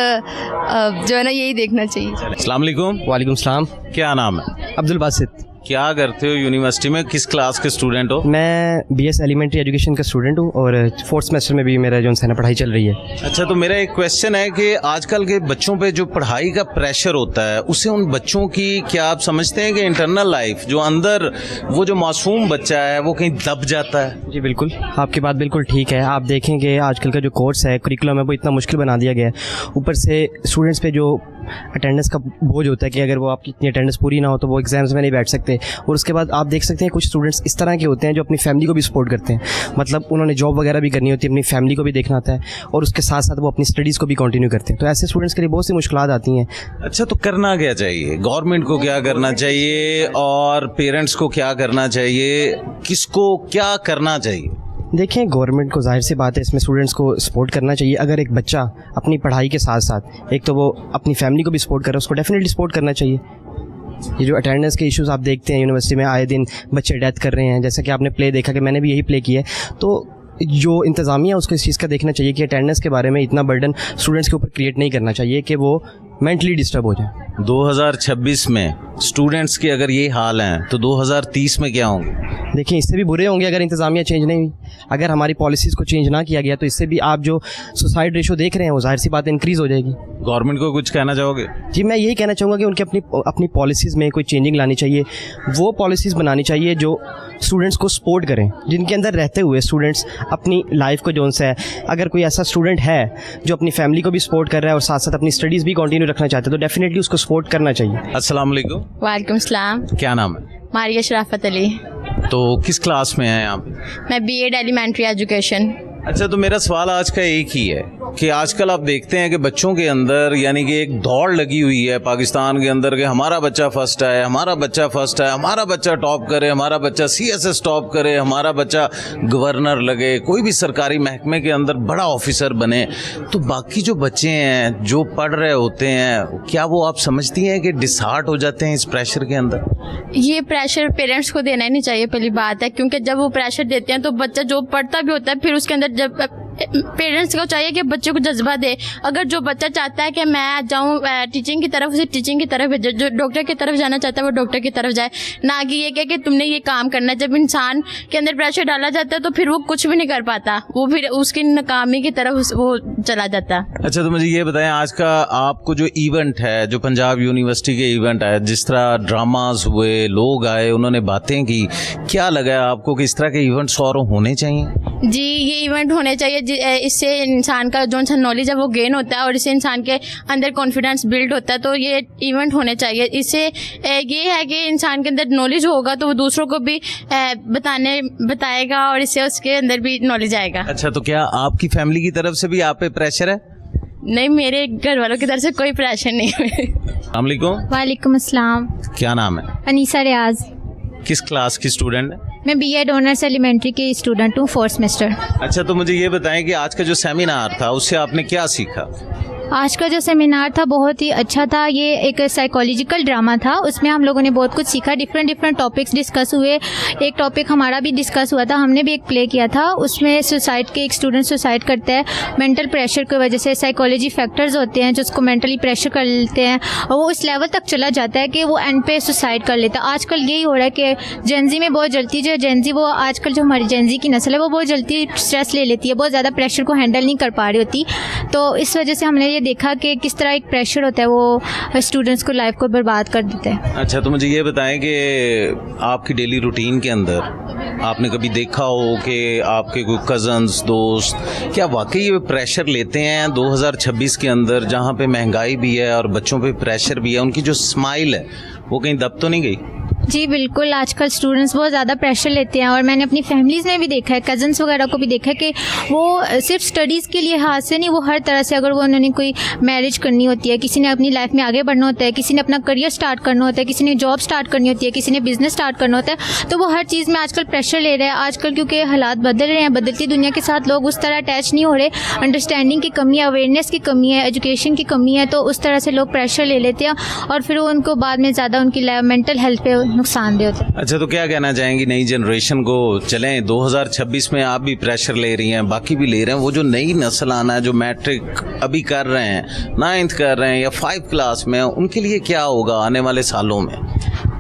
जो है ना यही देखना चाहिए. अस्सलाम वालेकुम. वालेकुम सलाम. क्या नाम है? अब्दुल बासित. क्या करते हो यूनिवर्सिटी में, किस क्लास के स्टूडेंट हो? मैं BS एलिमेंट्री एजुकेशन का स्टूडेंट हूँ और 4th सेमेस्टर में भी मेरा जो है ना पढ़ाई चल रही है. अच्छा, तो मेरा एक क्वेश्चन है कि आजकल के बच्चों पे जो पढ़ाई का प्रेशर होता है, उससे उन बच्चों की क्या आप समझते हैं कि इंटरनल लाइफ, जो अंदर वो जो मासूम बच्चा है, वो कहीं दब जाता है? जी बिल्कुल, आपकी बात बिल्कुल ठीक है. आप देखेंगे आजकल का जो कोर्स है, करिकुलम है, वो इतना मुश्किल बना दिया गया है. ऊपर से स्टूडेंट्स पे जो अटेंडेंस का बोझ होता है कि अगर वो आपकी इतनी अटेंडेंस पूरी ना हो तो वो एग्जाम्स में नहीं बैठ सकते. और उसके बाद आप देख सकते हैं कुछ स्टूडेंट्स इस तरह के होते हैं जो अपनी फैमिली को भी सपोर्ट करते हैं, मतलब उन्होंने जॉब वगैरह भी करनी होती है, अपनी फैमिली को भी देखना होता है, और उसके साथ साथ वो अपनी स्टडीज़ को भी कंटिन्यू करते हैं. तो ऐसे स्टूडेंट्स के लिए बहुत सी मुश्किलात आती हैं. अच्छा, तो करना क्या चाहिए? गवर्नमेंट को क्या करना चाहिए और पेरेंट्स को क्या करना चाहिए? किसको क्या करना चाहिए? देखें, गवर्नमेंट को जाहिर सी बात है इसमें स्टूडेंट्स को सपोर्ट करना चाहिए. अगर एक बच्चा अपनी पढ़ाई के साथ साथ एक तो वो अपनी फैमिली को भी सपोर्ट करे, उसको डेफिनेटली सपोर्ट करना चाहिए. ये जो अटेंडेंस के इश्यूज़ आप देखते हैं यूनिवर्सिटी में, आए दिन बच्चे डेथ कर रहे हैं, जैसा कि आपने प्ले देखा कि मैंने भी यही प्ले किया है. तो जो इंतज़ामिया उसको इस चीज़ का देखना चाहिए कि अटेंडेंस के बारे में इतना बर्डन स्टूडेंट्स के ऊपर क्रिएट नहीं करना चाहिए कि वो मेंटली डिस्टर्ब हो जाए. 2026 में स्टूडेंट्स के अगर ये हाल हैं तो 2030 में क्या होंगे? देखिए, इससे भी बुरे होंगे अगर इंतज़ामिया चेंज नहीं हुई. अगर हमारी पॉलिसीज़ को चेंज ना किया गया तो इससे भी आप जो सुसाइड रेशो देख रहे हैं वो जाहिर सी बात इंक्रीज़ हो जाएगी. गवर्नमेंट को कुछ कहना चाहोगे? जी, मैं यही कहना चाहूँगा कि उनकी अपनी पॉलिसीज़ में कोई चेंजिंग लानी चाहिए. वो पॉलिसीज़ बनानी चाहिए जो स्टूडेंट्स को सपोर्ट करें, जिनके अंदर रहते हुए स्टूडेंट्स अपनी लाइफ को जो है, अगर कोई ऐसा स्टूडेंट है जो अपनी फैमिली को भी सपोर्ट कर रहा है और साथ साथ अपनी स्टडीज़ भी कंटिन्यू रखना चाहते हैं तो डेफिनेटली उसको सपोर्ट करना चाहिए. अस्सलाम वालेकुम. वालेकुम सलाम. क्या नाम है? मारिया शराफत अली. तो किस क्लास में हैं आप? मैं B.Ed एलिमेंट्री एजुकेशन. अच्छा, तो मेरा सवाल आज का एक ही है کہ آج کل آپ دیکھتے ہیں کہ بچوں کے اندر یعنی کہ ایک دوڑ لگی ہوئی ہے پاکستان کے اندر کہ ہمارا بچہ فرسٹ آئے, ہمارا بچہ فرسٹ آئے, ہمارا بچہ ٹاپ کرے, ہمارا بچہ CSS ٹاپ کرے, ہمارا بچہ گورنر لگے, کوئی بھی سرکاری محکمے کے اندر بڑا آفیسر بنے. تو باقی جو بچے ہیں جو پڑھ رہے ہوتے ہیں, کیا وہ آپ سمجھتی ہیں کہ ڈسہارٹ ہو جاتے ہیں اس پریشر کے اندر؟ یہ پریشر پیرنٹس کو دینا ہی نہیں چاہیے پہلی بات ہے, کیونکہ جب وہ پریشر دیتے ہیں تو بچہ جو پڑھتا بھی ہوتا ہے پھر اس کے اندر جب پیرنٹس کو چاہیے کہ بچے کو جذبہ دے. اگر جو بچہ چاہتا ہے کہ میں جاؤں ٹیچنگ کی طرف, اسے ٹیچنگ کی طرف بھیجے. جو ڈاکٹر کی طرف جانا چاہتا ہے وہ ڈاکٹر کی طرف جائے, نہ کہ یہ کہ تم نے یہ کام کرنا ہے. جب انسان کے اندر پریشر ڈالا جاتا ہے تو پھر وہ کچھ بھی نہیں کر پاتا, وہ پھر اس کی ناکامی کی طرف وہ چلا جاتا ہے. اچھا تو مجھے یہ بتائیں, آج کا آپ کو جو ایونٹ ہے, جو پنجاب یونیورسٹی کے ایونٹ ہے, جس طرح ڈراماز ہوئے, لوگ آئے, انہوں نے باتیں کی, کیا لگا آپ کو کہ اس طرح کے ایونٹس اور ہونے چاہیے؟ جی یہ ایونٹ ہونے چاہیے, اس سے انسان کا جو نالج ہے وہ گین ہوتا ہے اور اس سے انسان کے اندر کانفیڈنس بلڈ ہوتا ہے. تو یہ ایونٹ ہونے چاہیے. اس سے یہ ہے کہ انسان کے اندر نالج ہوگا تو وہ دوسروں کو بھی بتائے گا اور اس سے اس کے اندر بھی نالج آئے گا. اچھا تو کیا آپ کی فیملی کی طرف سے بھی آپ پہ پریشر ہے؟ نہیں, میرے گھر والوں کی طرف سے کوئی پریشر نہیں ہے. السلام علیکم. وعلیکم السلام. کیا نام ہے؟ انیسا ریاض. کس کلاس کی اسٹوڈنٹ ہے؟ میں BEd آنرس ایلیمنٹری کی اسٹوڈنٹ ہوں, 4th سیمسٹر. اچھا تو مجھے یہ بتائیں کہ آج کا جو سیمینار تھا اس سے آپ نے کیا سیکھا؟ آج کا جو سیمینار تھا بہت ہی اچھا تھا. یہ ایک سائیکولوجیکل ڈرامہ تھا, اس میں ہم لوگوں نے بہت کچھ سیکھا. ڈفرینٹ ٹاپکس ڈسکس ہوئے. ایک ٹاپک ہمارا بھی ڈسکس ہوا تھا, ہم نے بھی ایک پلے کیا تھا. اس میں سوسائڈ کے ایک اسٹوڈنٹ سوسائڈ کرتا ہے مینٹل پریشر کی وجہ سے. سائیکولوجی فیکٹرز ہوتے ہیں جو اس کو مینٹلی پریشر کر لیتے ہیں اور وہ اس لیول تک چلا جاتا ہے کہ وہ اینڈ پہ سوسائڈ کر لیتا ہے. آج کل یہی ہو رہا ہے کہ جینزی میں بہت جلدی جو جینزی وہ آج کل جو ہماری جینزی کی نسل ہے وہ بہت جلدی اسٹریس لے لیتی ہے, بہت زیادہ پریشر کو ہینڈل نہیں کر پا رہی ہوتی. تو اس وجہ سے ہم نے یہ دیکھا کہ کس طرح ایک پریشر ہوتا ہے وہ اسٹوڈنٹس کو لائف کو برباد کر دیتا ہے. اچھا تو مجھے یہ بتائیں کہ آپ کی ڈیلی روٹین کے اندر آپ نے کبھی دیکھا ہو کہ آپ کے کوئی کزنس, دوست کیا واقعی یہ پریشر لیتے ہیں 2026 کے اندر, جہاں پہ مہنگائی بھی ہے اور بچوں پہ پریشر بھی ہے, ان کی جو اسمائل ہے وہ کہیں دب تو نہیں گئی؟ جی بالکل, آج کل اسٹوڈنٹس بہت زیادہ پریشر لیتے ہیں اور میں نے اپنی فیملیز میں بھی دیکھا ہے, کزنس وغیرہ کو بھی دیکھا ہے کہ وہ صرف اسٹڈیز کے لیے ہاتھ سے نہیں, وہ ہر طرح سے اگر وہ انہوں نے کوئی میرج کرنی ہوتی ہے, کسی نے اپنی لائف میں آگے بڑھنا ہوتا ہے, کسی نے اپنا کریئر اسٹارٹ کرنا ہوتا ہے, کسی نے جاب اسٹارٹ کرنی ہوتی ہے, کسی نے بزنس اسٹارٹ کرنا ہوتا ہے, تو وہ ہر چیز میں آج کل پریشر لے رہے ہیں. آج کل کیونکہ حالات بدل رہے ہیں, بدلتی دنیا کے ساتھ لوگ اس طرح اٹیچ نہیں ہو رہے, انڈرسٹینڈنگ کی کمی ہے, اویئرنیس کی کمی ہے, ایجوکیشن کی کمی ہے, تو اس طرح سے لوگ پریشر لے لیتے ہیں اور پھر وہ ان کو بعد میں زیادہ ان کی مینٹل ہیلتھ پہ نقصان دہ ہوتا ہے. اچھا تو کیا کہنا چاہیں گی نئی جنریشن کو؟ چلیں 2026 میں آپ بھی پریشر لے رہی ہیں, باقی بھی لے رہے ہیں, وہ جو نئی نسل آنا ہے جو میٹرک ابھی کر رہے ہیں, 9th کر رہے ہیں یا 5 کلاس میں, ان کے لیے کیا ہوگا آنے والے سالوں میں؟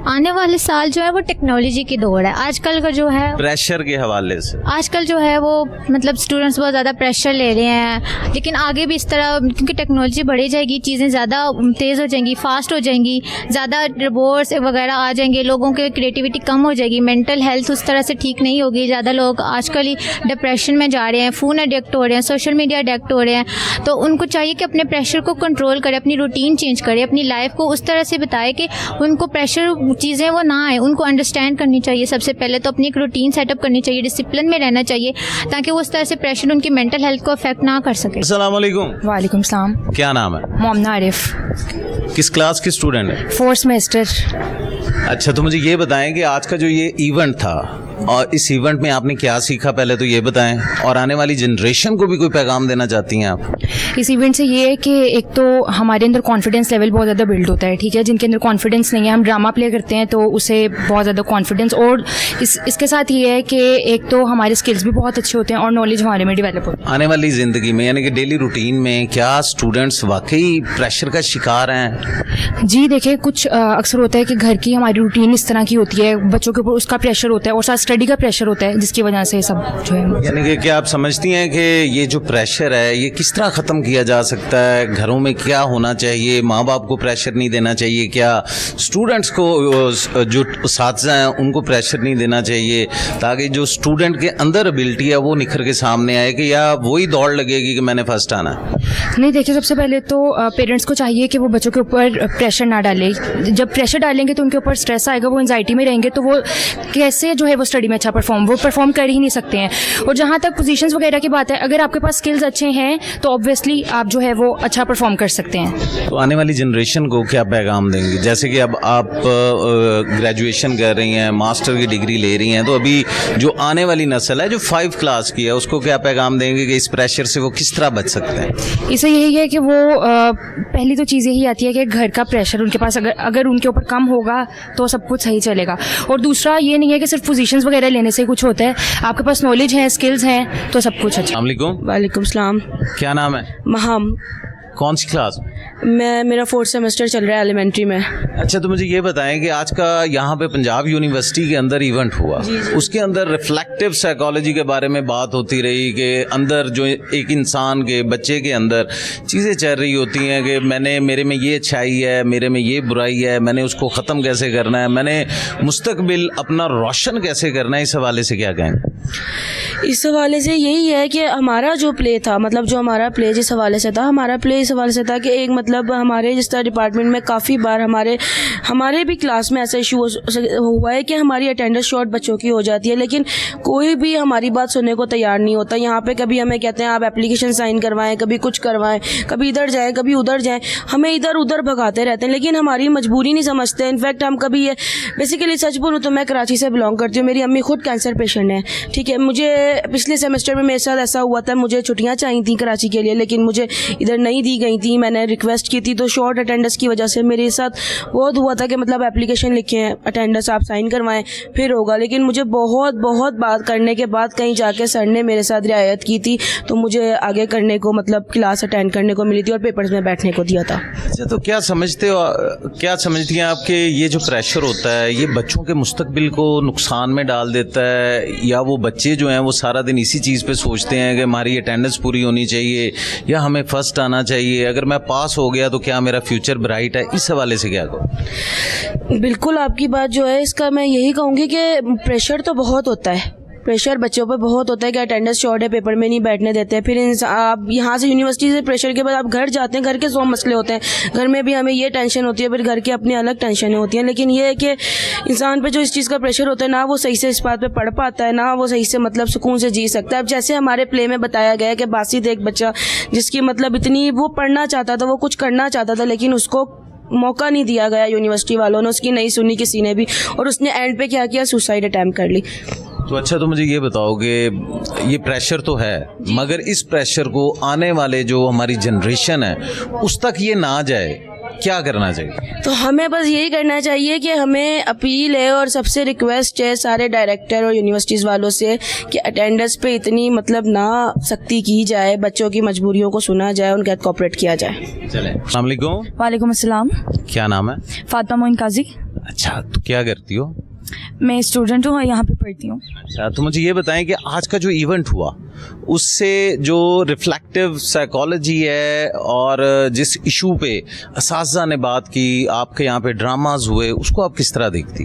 آنے والے سال جو ہے وہ ٹیکنالوجی کی دور ہے. آج کل کا جو ہے پریشر کے حوالے سے آج کل جو ہے وہ مطلب اسٹوڈنٹس بہت زیادہ پریشر لے رہے ہیں, لیکن آگے بھی اس طرح کیونکہ ٹیکنالوجی بڑھی جائے گی, چیزیں زیادہ تیز ہو جائیں گی, فاسٹ ہو جائیں گی, زیادہ روبوٹس وغیرہ آ جائیں گے, لوگوں کی کریٹیوٹی کم ہو جائے گی, مینٹل ہیلتھ اس طرح سے ٹھیک نہیں ہوگی. زیادہ لوگ آج کل ہی ڈپریشن میں جا رہے ہیں, فون اڈکٹ ہو رہے ہیں, سوشل میڈیا اڈکٹ ہو رہے ہیں. تو ان کو چاہیے کہ اپنے پریشر کو کنٹرول کرے, اپنی روٹین چینج کرے, اپنی لائف کو اس طرح سے بتائے کہ ان کو پریشر چیزیں وہ نہ آئیں. ان کو انڈرسٹینڈ کرنی چاہیے. سب سے پہلے تو اپنی ایک روٹین سیٹ اپ کرنی چاہیے, ڈسپلن میں رہنا چاہیے تاکہ وہ اس طرح سے پریشر ان کی مینٹل ہیلتھ کو افیکٹ نہ کر سکے. السلام علیکم. وعلیکم السلام. کیا نام ہے؟ مومنہ عارف. کس کلاس کی اسٹوڈنٹ ہے؟ 4th semester. اچھا تو مجھے یہ بتائیں کہ آج کا جو یہ ایونٹ تھا اور اس ایونٹ میں آپ نے کیا سیکھا, پہلے تو یہ بتائیں, اور آنے والی جنریشن کو بھی کوئی پیغام دینا چاہتی ہیں آپ؟ اس ایونٹ سے یہ ہے کہ ایک تو ہمارے اندر کانفیڈنس لیول بہت زیادہ بلڈ ہوتا ہے, ٹھیک ہے, جن کے اندر کانفیڈنس نہیں ہے, ہم ڈرامہ پلے کرتے ہیں تو اسے بہت زیادہ کانفیڈنس, اور اس کے ساتھ یہ ہے کہ ایک تو ہمارے اسکلس بھی بہت اچھے ہوتے ہیں اور نالج ہمارے میں ڈیولپ ہوتی ہے. آنے والی زندگی میں یعنی کہ ڈیلی روٹین میں کیا اسٹوڈنٹس واقعی پریشر کا شکار ہیں؟ جی دیکھیں, کچھ اکثر ہوتا ہے کہ گھر کی ہماری روٹین اس طرح کی ہوتی ہے, بچوں کے اوپر اس کا پریشر ہوتا ہے اور ساتھ اسٹڈی کا پریشر ہوتا ہے, جس کی وجہ سے سب جو ہے. یعنی کہ کیا آپ سمجھتی ہیں کہ یہ جو پریشر ہے یہ کس طرح ختم کیا جا سکتا ہے؟ گھروں میں کیا ہونا چاہیے؟ ماں باپ کو پریشر نہیں دینا چاہیے کیا؟ اسٹوڈنٹس کو جو اساتذہ ہیں ان کو پریشر نہیں دینا چاہیے تاکہ جو اسٹوڈنٹ کے اندر ابلٹی ہے وہ نکھر کے سامنے آئے, کہ یا وہی دوڑ لگے گی کہ میں نے فرسٹ آنا ہے؟ نہیں دیکھیے, سب سے پہلے تو پیرنٹس کو چاہیے کہ وہ بچوں کے اوپر پریشر نہ ڈالے. جب پریشر ڈالیں گے تو ان کے اوپر اسٹریس آئے گا, وہ انزائٹی میں رہیں گے, تو وہ کیسے جو ہے وہ स्टडी में अच्छा परफॉर्म, वो परफॉर्म कर ही नहीं सकते हैं। और जहाँ तक पोजीशंस वगैरह की बात है, अगर आपके पास स्किल्स अच्छे हैं तो ऑब्वियसली आप जो है वो अच्छा परफॉर्म कर सकते हैं। तो आने वाली जनरेशन को क्या पैगाम देंगे? जैसे कि अब आप ग्रेजुएशन कर रही हैं, मास्टर की डिग्री ले रही हैं, तो अभी जो आने वाली नस्ल है जो 5 क्लास की है, उसको क्या पैगाम देंगे कि इस प्रेशर से वो किस तरह बच सकते हैं? इससे यही है कि वो पहली तो चीज़ यही आती है कि घर का प्रेशर उनके पास अगर उनके ऊपर कम होगा तो सब कुछ सही चलेगा। और दूसरा ये नहीं है कि सिर्फ पोजीशंस वगैरह लेने से कुछ होता है, आपके पास नॉलेज है, स्किल्स हैं, तो सब कुछ अच्छा। अस्सलाम वालेकुम। वालेकुम सलाम। क्या नाम है? महाम। कौन सी क्लास? मेरा 4th सेमेस्टर चल रहा है एलिमेंट्री में। अच्छा, तो मुझे ये बताएं कि आज का यहाँ पे पंजाब यूनिवर्सिटी के अंदर इवेंट हुआ, उसके अंदर रिफ्लेक्टिव साइकोलॉजी के बारे में बात होती रही कि अंदर जो एक इंसान के बच्चे के अंदर चीज़ें चल रही होती हैं कि मेरे में ये अच्छाई है, मेरे में ये बुराई है, मैंने उसको ख़त्म कैसे करना है, मैंने मुस्तकबिल अपना रोशन कैसे करना है। इस हवाले से क्या कहेंगे? इस हवाले से यही है कि हमारा जो प्ले था, मतलब जो हमारा प्ले जिस हवाले से था, हमारा प्ले इस हवाले से था कि एक मतलब हमारे जिस तरह डिपार्टमेंट में काफ़ी बार हमारे भी क्लास में ऐसा इशू हुआ है कि हमारी अटेंडेंस शॉर्ट बच्चों की हो जाती है, लेकिन कोई भी हमारी बात सुनने को तैयार नहीं होता। यहाँ पे कभी हमें कहते हैं आप एप्लीकेशन साइन करवाएं, कभी कुछ करवाएं, कभी इधर जाएं, कभी उधर जाएं, हमें इधर उधर भगाते रहते हैं, लेकिन हमारी मजबूरी नहीं समझते। इनफैक्ट हम कभी ये बेसिकली सच बोलूँ तो मैं कराची से बिलोंग करती हूँ, मेरी अम्मी खुद कैंसर पेशेंट है, ठीक है। मुझे पिछले सेमेस्टर में मेरे साथ ऐसा हुआ था, मुझे छुट्टियाँ चाहिए थी कराची के लिए, लेकिन मुझे इधर नहीं दी गई थी। मैंने रिक्वेस्ट की थी, तो शॉर्ट अटेंडेंस की वजह से मेरे साथ बहुत हुआ था कि मतलब एप्लीकेशन लिखे हैं, अटेंडेंस आप साइन करवाएं फिर होगा, लेकिन मुझे बहुत बात करने के बाद कहीं जाके सर ने मेरे साथ रियायत की थी, तो मुझे आगे करने को मतलब क्लास अटेंड करने को मिली थी और पेपर्स में बैठने को दिया था। अच्छा, तो क्या समझती हैं आप कि ये जो प्रेशर होता है ये बच्चों के मुस्तकबिल को नुकसान में डाल देता है, या वो बच्चे जो हैं वो सारा दिन इसी चीज़ पे सोचते हैं कि हमारी अटेंडेंस पूरी होनी चाहिए या हमें फर्स्ट आना चाहिए, अगर मैं पास हो गया तो क्या मेरा फ्यूचर ब्राइट है? इस हवाले से क्या कहो? बिल्कुल आपकी बात जो है, इसका मैं यही कहूँगी कि प्रेशर तो बहुत होता है, प्रेशर बच्चों पर बहुत होता है कि अटेंडेंस शॉर्ट है, पेपर में नहीं बैठने देते हैं। फिर आप यहाँ से यूनिवर्सिटी से प्रेशर के बाद आप घर जाते हैं, घर के 100 मसले होते हैं, घर में भी हमें ये टेंशन होती है, फिर घर की अपनी अलग टेंशनें होती हैं। लेकिन ये है कि इंसान पे जो इस चीज़ का प्रेशर होता है ना, वो सही से इस बात पे पढ़ पाता है, ना वो सही से मतलब सुकून से जी सकता है। अब जैसे हमारे प्ले में बताया गया है कि बासित एक बच्चा जिसकी मतलब इतनी वो पढ़ना चाहता था, वो कुछ करना चाहता था, लेकिन उसको मौका नहीं दिया गया यूनिवर्सिटी वालों ने, उसकी नहीं सुनी किसी ने भी, और उसने एंड पे क्या किया, सुसाइड अटैम्प्ट कर ली। तो अच्छा, तो मुझे ये बताओ कि ये प्रेशर तो है, मगर इस प्रेशर को आने वाले जो हमारी जनरेशन है उस तक ये ना जाए, क्या करना चाहिए? तो हमें बस यही करना चाहिए कि हमें अपील है और सबसे रिक्वेस्ट है सारे डायरेक्टर और यूनिवर्सिटीज़ वालों से कि अटेंडेंस पे इतनी मतलब ना सख्ती की जाए, बच्चों की मजबूरियों को सुना जाए, उनके साथ कोऑपरेट किया जाए। चलें। अस्सलाम वालेकुम। वालेकुम अस्सलाम। क्या नाम है? फातिमा मोइन काजी। अच्छा, तो क्या करती हो? मैं स्टूडेंट हूँ और यहाँ पे पढ़ती हूँ। अच्छा, तो मुझे ये बताएं कि आज का जो इवेंट हुआ उससे जो रिफ्लेक्टिव साइकोलॉजी है और जिस इशू पे असातिज़ा ने बात की, आपके यहाँ पे ड्रामाज हुए, उसको आप किस तरह देखती?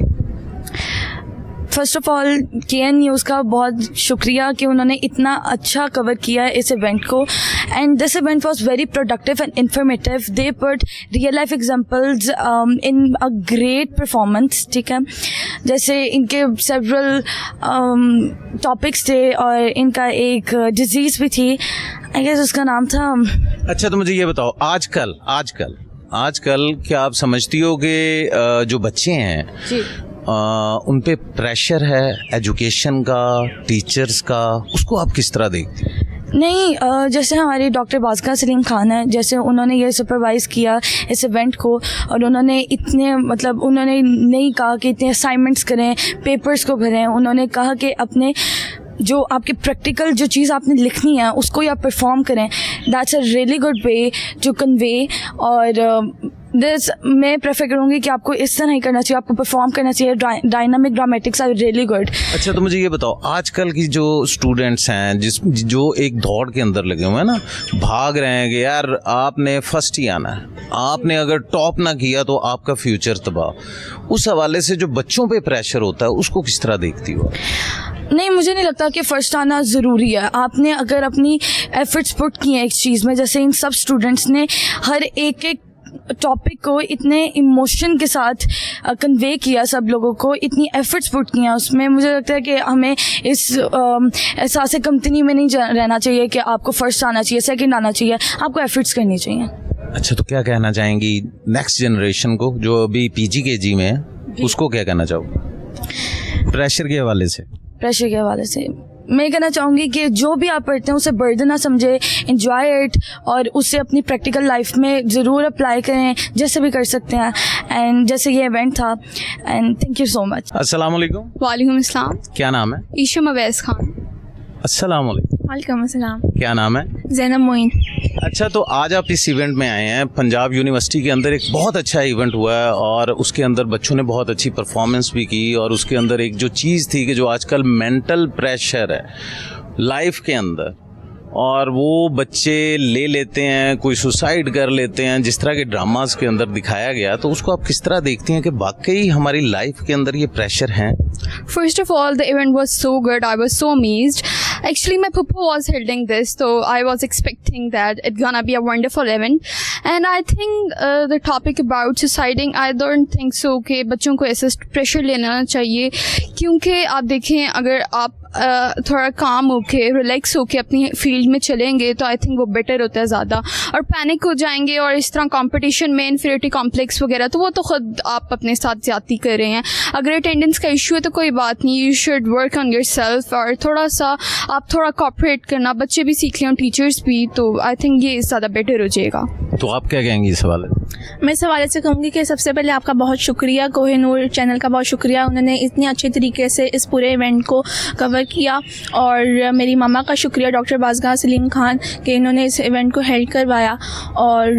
First of all KN news का बहुत शुक्रिया कि उन्होंने इतना अच्छा कवर किया है इस इवेंट को, and this event was very productive and informative. They put real life examples in a great performance, ठीक है। जैसे इनके सेवरल टॉपिक्स थे और इनका एक डिजीज़ भी थी, आई गेस उसका नाम था। अच्छा, तो मुझे ये बताओ, आजकल क्या आप समझती हो कि जो बच्चे हैं जी, उन पे प्रेशर है एजुकेशन का, टीचर्स का, उसको आप किस तरह देखती हैं? नहीं, जैसे हमारे डॉक्टर बाज़का सलीम खान है, जैसे उन्होंने ये सुपरवाइज़ किया इस इवेंट को, और उन्होंने इतने मतलब उन्होंने नहीं कहा कि इतने असाइनमेंट्स करें, पेपर्स को भरें, उन्होंने कहा कि अपने जो आपके प्रैक्टिकल जो चीज़ आपने लिखनी है उसको ही आप परफॉर्म करें। That's a really good way to convey, और दिस मैं प्रेफर करूँगी कि आपको इस तरह नहीं करना चाहिए, आपको परफॉर्म करना चाहिए। Dynamic dramatics are really good. अच्छा, तो मुझे ये बताओ, आजकल की जो स्टूडेंट्स हैं जो एक दौड़ के अंदर लगे हुए हैं ना, भाग रहे हैं कि यार आपने फर्स्ट ही आना है, आपने अगर टॉप ना किया तो आपका फ्यूचर तबाह, उस हवाले से जो बच्चों पे प्रेशर होता है उसको किस तरह देखती हो? नहीं, मुझे नहीं लगता कि फ़र्स्ट आना ज़रूरी है। आपने अगर अपनी एफर्ट्स पुट किए हैं एक चीज़ में, जैसे इन सब स्टूडेंट्स ने हर एक टॉपिक को इतने इमोशन के साथ कन्वे किया सब लोगों को, इतनी एफर्ट्स पुट किया उसमें, मुझे लगता है कि हमें इस एहसास कम्पनी में नहीं रहना चाहिए कि आपको फर्स्ट आना चाहिए, सेकंड आना चाहिए, आपको एफर्ट्स करनी चाहिए। अच्छा, तो क्या कहना चाहेंगी नेक्स्ट जनरेशन को जो अभी पीजी केजी में है, उसको क्या कहना चाहोगे प्रेशर के हवाले से? प्रेशर के हवाले से मैं कहना चाहूँगी कि जो भी आप पढ़ते हैं उसे बर्डन ना समझे, एंजॉय इट, और उसे अपनी प्रैक्टिकल लाइफ में ज़रूर अप्लाई करें जैसे भी कर सकते हैं। एंड जैसे ये इवेंट था, and thank you so much. अस्सलाम वालेकुम। वालेकुम अस्सलाम। क्या नाम है? ईशम अवैस खान। अस्सलाम वालेकुम। वालेकुम अस्सलाम। क्या नाम है? ज़ैनब मोइन। अच्छा, तो आज आप इस इवेंट में आए हैं। पंजाब यूनिवर्सिटी के अंदर एक बहुत अच्छा इवेंट हुआ है और उसके अंदर बच्चों ने बहुत अच्छी परफॉर्मेंस भी की, और उसके अंदर एक जो चीज़ थी कि जो आजकल मेंटल प्रेशर है लाइफ के अंदर, और वो बच्चे ले लेते हैं, कोई सुसाइड कर लेते हैं, जिस तरह के ड्रामास के अंदर दिखाया गया, तो उसको आप किस तरह देखती हैं कि वाकई हमारी लाइफ के अंदर ये प्रेशर हैं? First of all, the event was so good. I was so amazed. Actually, my papa was holding this, so I was expecting that it's gonna be a wonderful event. And I think the topic about suiciding, I don't think so कि बच्चों को ऐसा pressure लेना चाहिए, क्योंकि आप देखें अगर आप थोड़ा काम होके रिलैक्स होके अपनी फील्ड में चलेंगे तो आई थिंक वो बेटर होता है ज़्यादा, और पैनिक हो जाएंगे और इस तरह कंपटीशन में इन्फीरियरिटी कॉम्प्लेक्स वगैरह, तो वो तो ख़ुद आप अपने साथ ज़्यादती कर रहे हैं। अगर अटेंडेंस का इशू है तो कोई बात नहीं, you should work on your self, और थोड़ा सा आप थोड़ा कॉपरेट करना, बच्चे भी सीख लें, टीचर्स भी, तो आई थिंक ये ज़्यादा बेटर हो जाएगा। तो आप क्या कहेंगी इस हवाले? मैं इस हवाले से कहूँगी कि सबसे पहले आपका बहुत शुक्रिया, कोहिनूर चैनल का बहुत शुक्रिया, उन्होंने इतने अच्छे तरीके से इस पूरे इवेंट को कवर किया, और मेरी मामा का शुक्रिया डॉक्टर बाज़गाह सलीम खान कि इन्होंने इस इवेंट को हेल्ड करवाया। और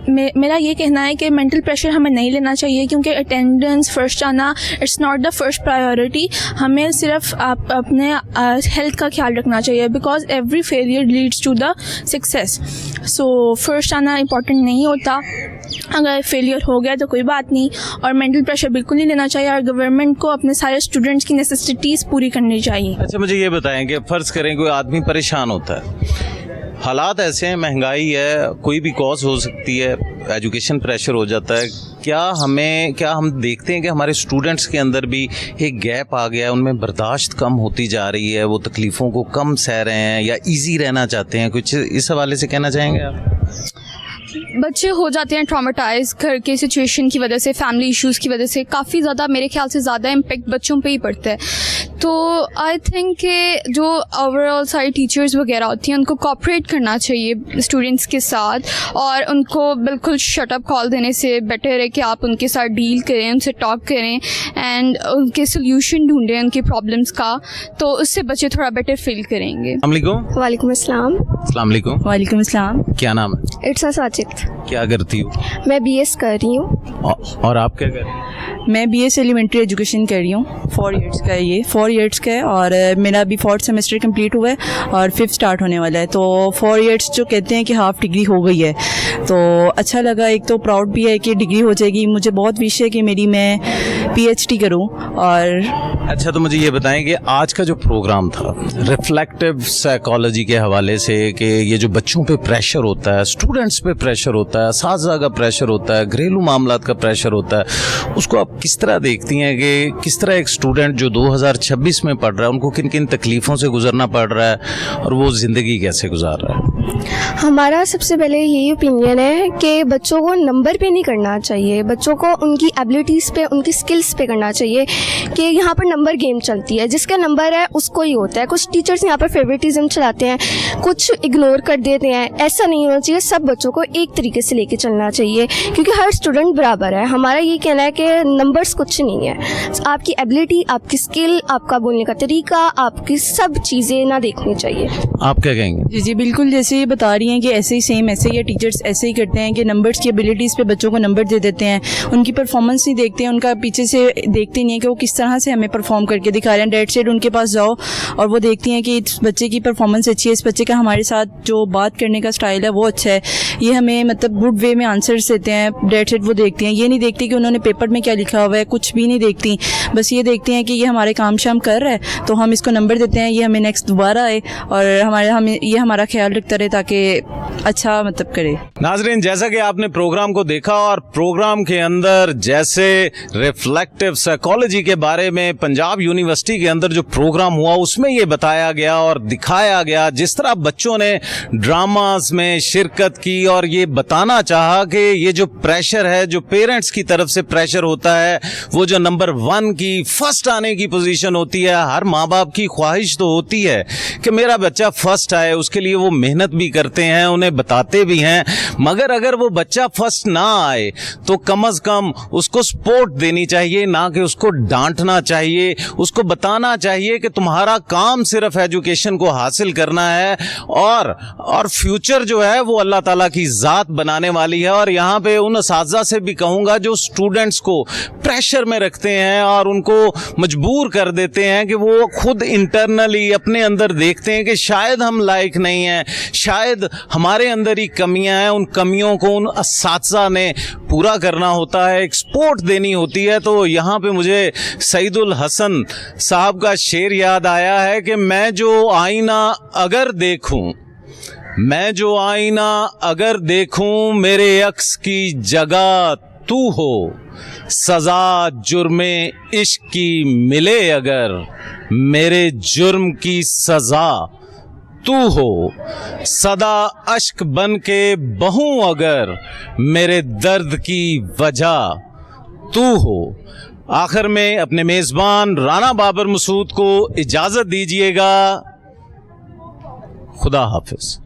मेरा ये कहना है कि मेंटल प्रेशर हमें नहीं लेना चाहिए, क्योंकि अटेंडेंस फर्स्ट आना it's not the first priority. हमें सिर्फ अपने हेल्थ का ख्याल रखना चाहिए, because every failure leads to the success. So first आना इम्पॉर्टेंट नहीं होता, अगर फेलियर हो गया तो कोई बात नहीं, और मेंटल प्रेशर बिल्कुल नहीं लेना चाहिए, और गवर्नमेंट को अपने सारे स्टूडेंट्स की नेसेसिटीज़ पूरी करनी चाहिए। अच्छा, मुझे ये बताएं कि फ़र्ज़ करें कोई आदमी परेशान होता है, हालात ऐसे हैं, महंगाई है, कोई भी कॉज हो सकती है, एजुकेशन प्रेशर हो जाता है, क्या हम देखते हैं कि हमारे स्टूडेंट्स के अंदर भी एक गैप आ गया है, उनमें बर्दाश्त कम होती जा रही है, वो तकलीफ़ों को कम सह रहे हैं या इजी रहना चाहते हैं? कुछ इस हवाले से कहना चाहेंगे आप? बच्चे हो जाते हैं ट्रॉमेटाइज घर के सिचुएशन की वजह से, फैमिली इश्यूज़ की वजह से, काफ़ी ज़्यादा, मेरे ख्याल से ज़्यादा इम्पेक्ट बच्चों पे ही पड़ता है। तो आई थिंक कि जो ओवरऑल सारी टीचर्स वगैरह होती हैं उनको कोऑपरेट करना चाहिए स्टूडेंट्स के साथ, और उनको बिल्कुल शट अप कॉल देने से बेटर है कि आप उनके साथ डील करें, उनसे टॉक करें, एंड उनके सोल्यूशन ढूंढें उनकी प्रॉब्लम्स का, तो उससे बच्चे थोड़ा बेटर फील करेंगे। वालेकुम अस्सलाम। अस्सलाम वालेकुम। वालेकुम अस्सलाम। क्या नाम है? इट्सा साजिद। क्या करती हो? मैं BS कर रही हूँ। और आप क्या कर रही हैं? मैं BS एलिमेंट्री एजुकेशन कर रही हूँ, 4 इयर्स का है, ये 4 इयर्स का है, और मेरा अभी 4th सेमेस्टर कंप्लीट हुआ है और 5th स्टार्ट होने वाला है। तो 4 इयर्स जो कहते हैं कि हाफ डिग्री हो गई है, तो अच्छा लगा, एक तो प्राउड भी है कि डिग्री हो जाएगी। मुझे बहुत विश है कि मैं PhD करूँ। और अच्छा, तो मुझे ये बताएं कि आज का जो प्रोग्राम था रिफ्लेक्टिव साइकोलॉजी के हवाले से, कि ये जो बच्चों पे प्रेशर होता है, स्टूडेंट्स पे प्रेशर होता है, साज़ा का प्रेशर होता है, घरेलू मामलात का प्रेशर होता है, उसको आप किस तरह देखती हैं कि किस तरह एक स्टूडेंट जो 2026 में पढ़ रहा है, उनको किन किन तकलीफ़ों से गुजरना पड़ रहा है और वो ज़िंदगी कैसे गुजार रहा है? हमारा सबसे पहले यही ओपिनियन है कि बच्चों को नंबर पे नहीं करना चाहिए, बच्चों को उनकी एबिलिटीज़ पे, उनकी स्किल्स पे करना चाहिए, कि यहाँ पर नंबर गेम चलती है, जिसका नंबर है उसको ही होता है। कुछ टीचर्स यहाँ पर फेवरेटिज्म चलाते हैं, कुछ इग्नोर कर देते हैं, ऐसा नहीं होना चाहिए। सब बच्चों को एक तरीके से लेके चलना चाहिए, क्योंकि हर स्टूडेंट बराबर है। हमारा ये कहना है कि नंबर्स कुछ नहीं है, आपकी एबिलिटी, आपकी स्किल, आपका बोलने का तरीका, आपकी सब चीज़ें ना देखनी चाहिए। आप क्या कहेंगे? जी जी बिल्कुल, जैसे ये बता रही हैं कि ऐसे ही सेम ऐसे ही टीचर्स ऐसे ही करते हैं कि नंबर्स की एबिलिटीज़ पे बच्चों को नंबर दे देते हैं, उनकी परफॉर्मेंस नहीं देखते हैं, उनका पीछे से देखते नहीं है कि वो किस तरह से हमें परफॉर्म करके दिखा रहे हैं, डेट सेट उनके पास जाओ और वो देखती हैं कि इस बच्चे की परफॉर्मेंस अच्छी है, इस बच्चे का हमारे साथ जो बात करने का स्टाइल है वो अच्छा है, ये हमें मतलब गुड वे में आंसर्स देते हैं, डेट सेट वो देखती हैं। ये नहीं देखती कि उन्होंने पेपर में क्या लिखा हुआ है, कुछ भी नहीं देखती, बस ये देखती हैं कि ये हमारे काम शाम कर रहा है तो हम इसको नंबर देते हैं, ये हमें नेक्स्ट दोबारा आए और ये हमारा ख्याल रखता रहे ताकि अच्छा मतलब करे। नाजरीन, जैसा कि आपने प्रोग्राम को देखा और प्रोग्राम के अंदर जैसे रिफ्लेक्टिव साइकोलॉजी के बारे में पंजाब यूनिवर्सिटी के अंदर जो प्रोग्राम हुआ उसमें ये बताया गया और दिखाया गया, जिस तरह बच्चों ने ड्रामास में शिरकत की और ये बताना चाहा कि ये जो प्रेशर है, जो पेरेंट्स की तरफ से प्रेशर होता है, वो जो नंबर 1 की फर्स्ट आने की पोजीशन होती है, हर माँ बाप की ख्वाहिश तो होती है कि मेरा बच्चा फर्स्ट आए, उसके लिए वो मेहनत भी करते हैं, उन्हें बताते भी हैं, मगर अगर वो बच्चा फर्स्ट ना आए तो कम से कम उसको सपोर्ट देनी चाहिए, ना कि उसको डांटना चाहिए। उसको बताना चाहिए कि तुम्हारा काम सिर्फ एजुकेशन को हासिल करना है और फ्यूचर जो है वो अल्लाह ताला की ज़ात बनाने वाली है। और यहाँ पे उन असातिज़ा से भी कहूँगा जो स्टूडेंट्स को प्रेशर में रखते हैं और उनको मजबूर कर देते हैं कि वो खुद इंटरनली अपने अंदर देखते हैं कि शायद हम लायक नहीं हैं, शायद हमारे अंदर ही कमियां हैं, उन कमियों को उन असातिज़ा ने पूरा करना होता है, एक्सपोर्ट देनी होती है। तो यहाँ पे मुझे सईदुल हसन साहब का शेर याद आया है कि मैं जो आईना अगर देखूं मेरे अक्स की जगह तू हो, सजा जुर्मे इश्क की मिले अगर मेरे जुर्म की सजा तू हो, सदा अश्क बन के बहूं अगर मेरे दर्द की वजह तू हो। आखिर में अपने मेज़बान राना बाबर मसूद को इजाज़त दीजिएगा। खुदा हाफिज।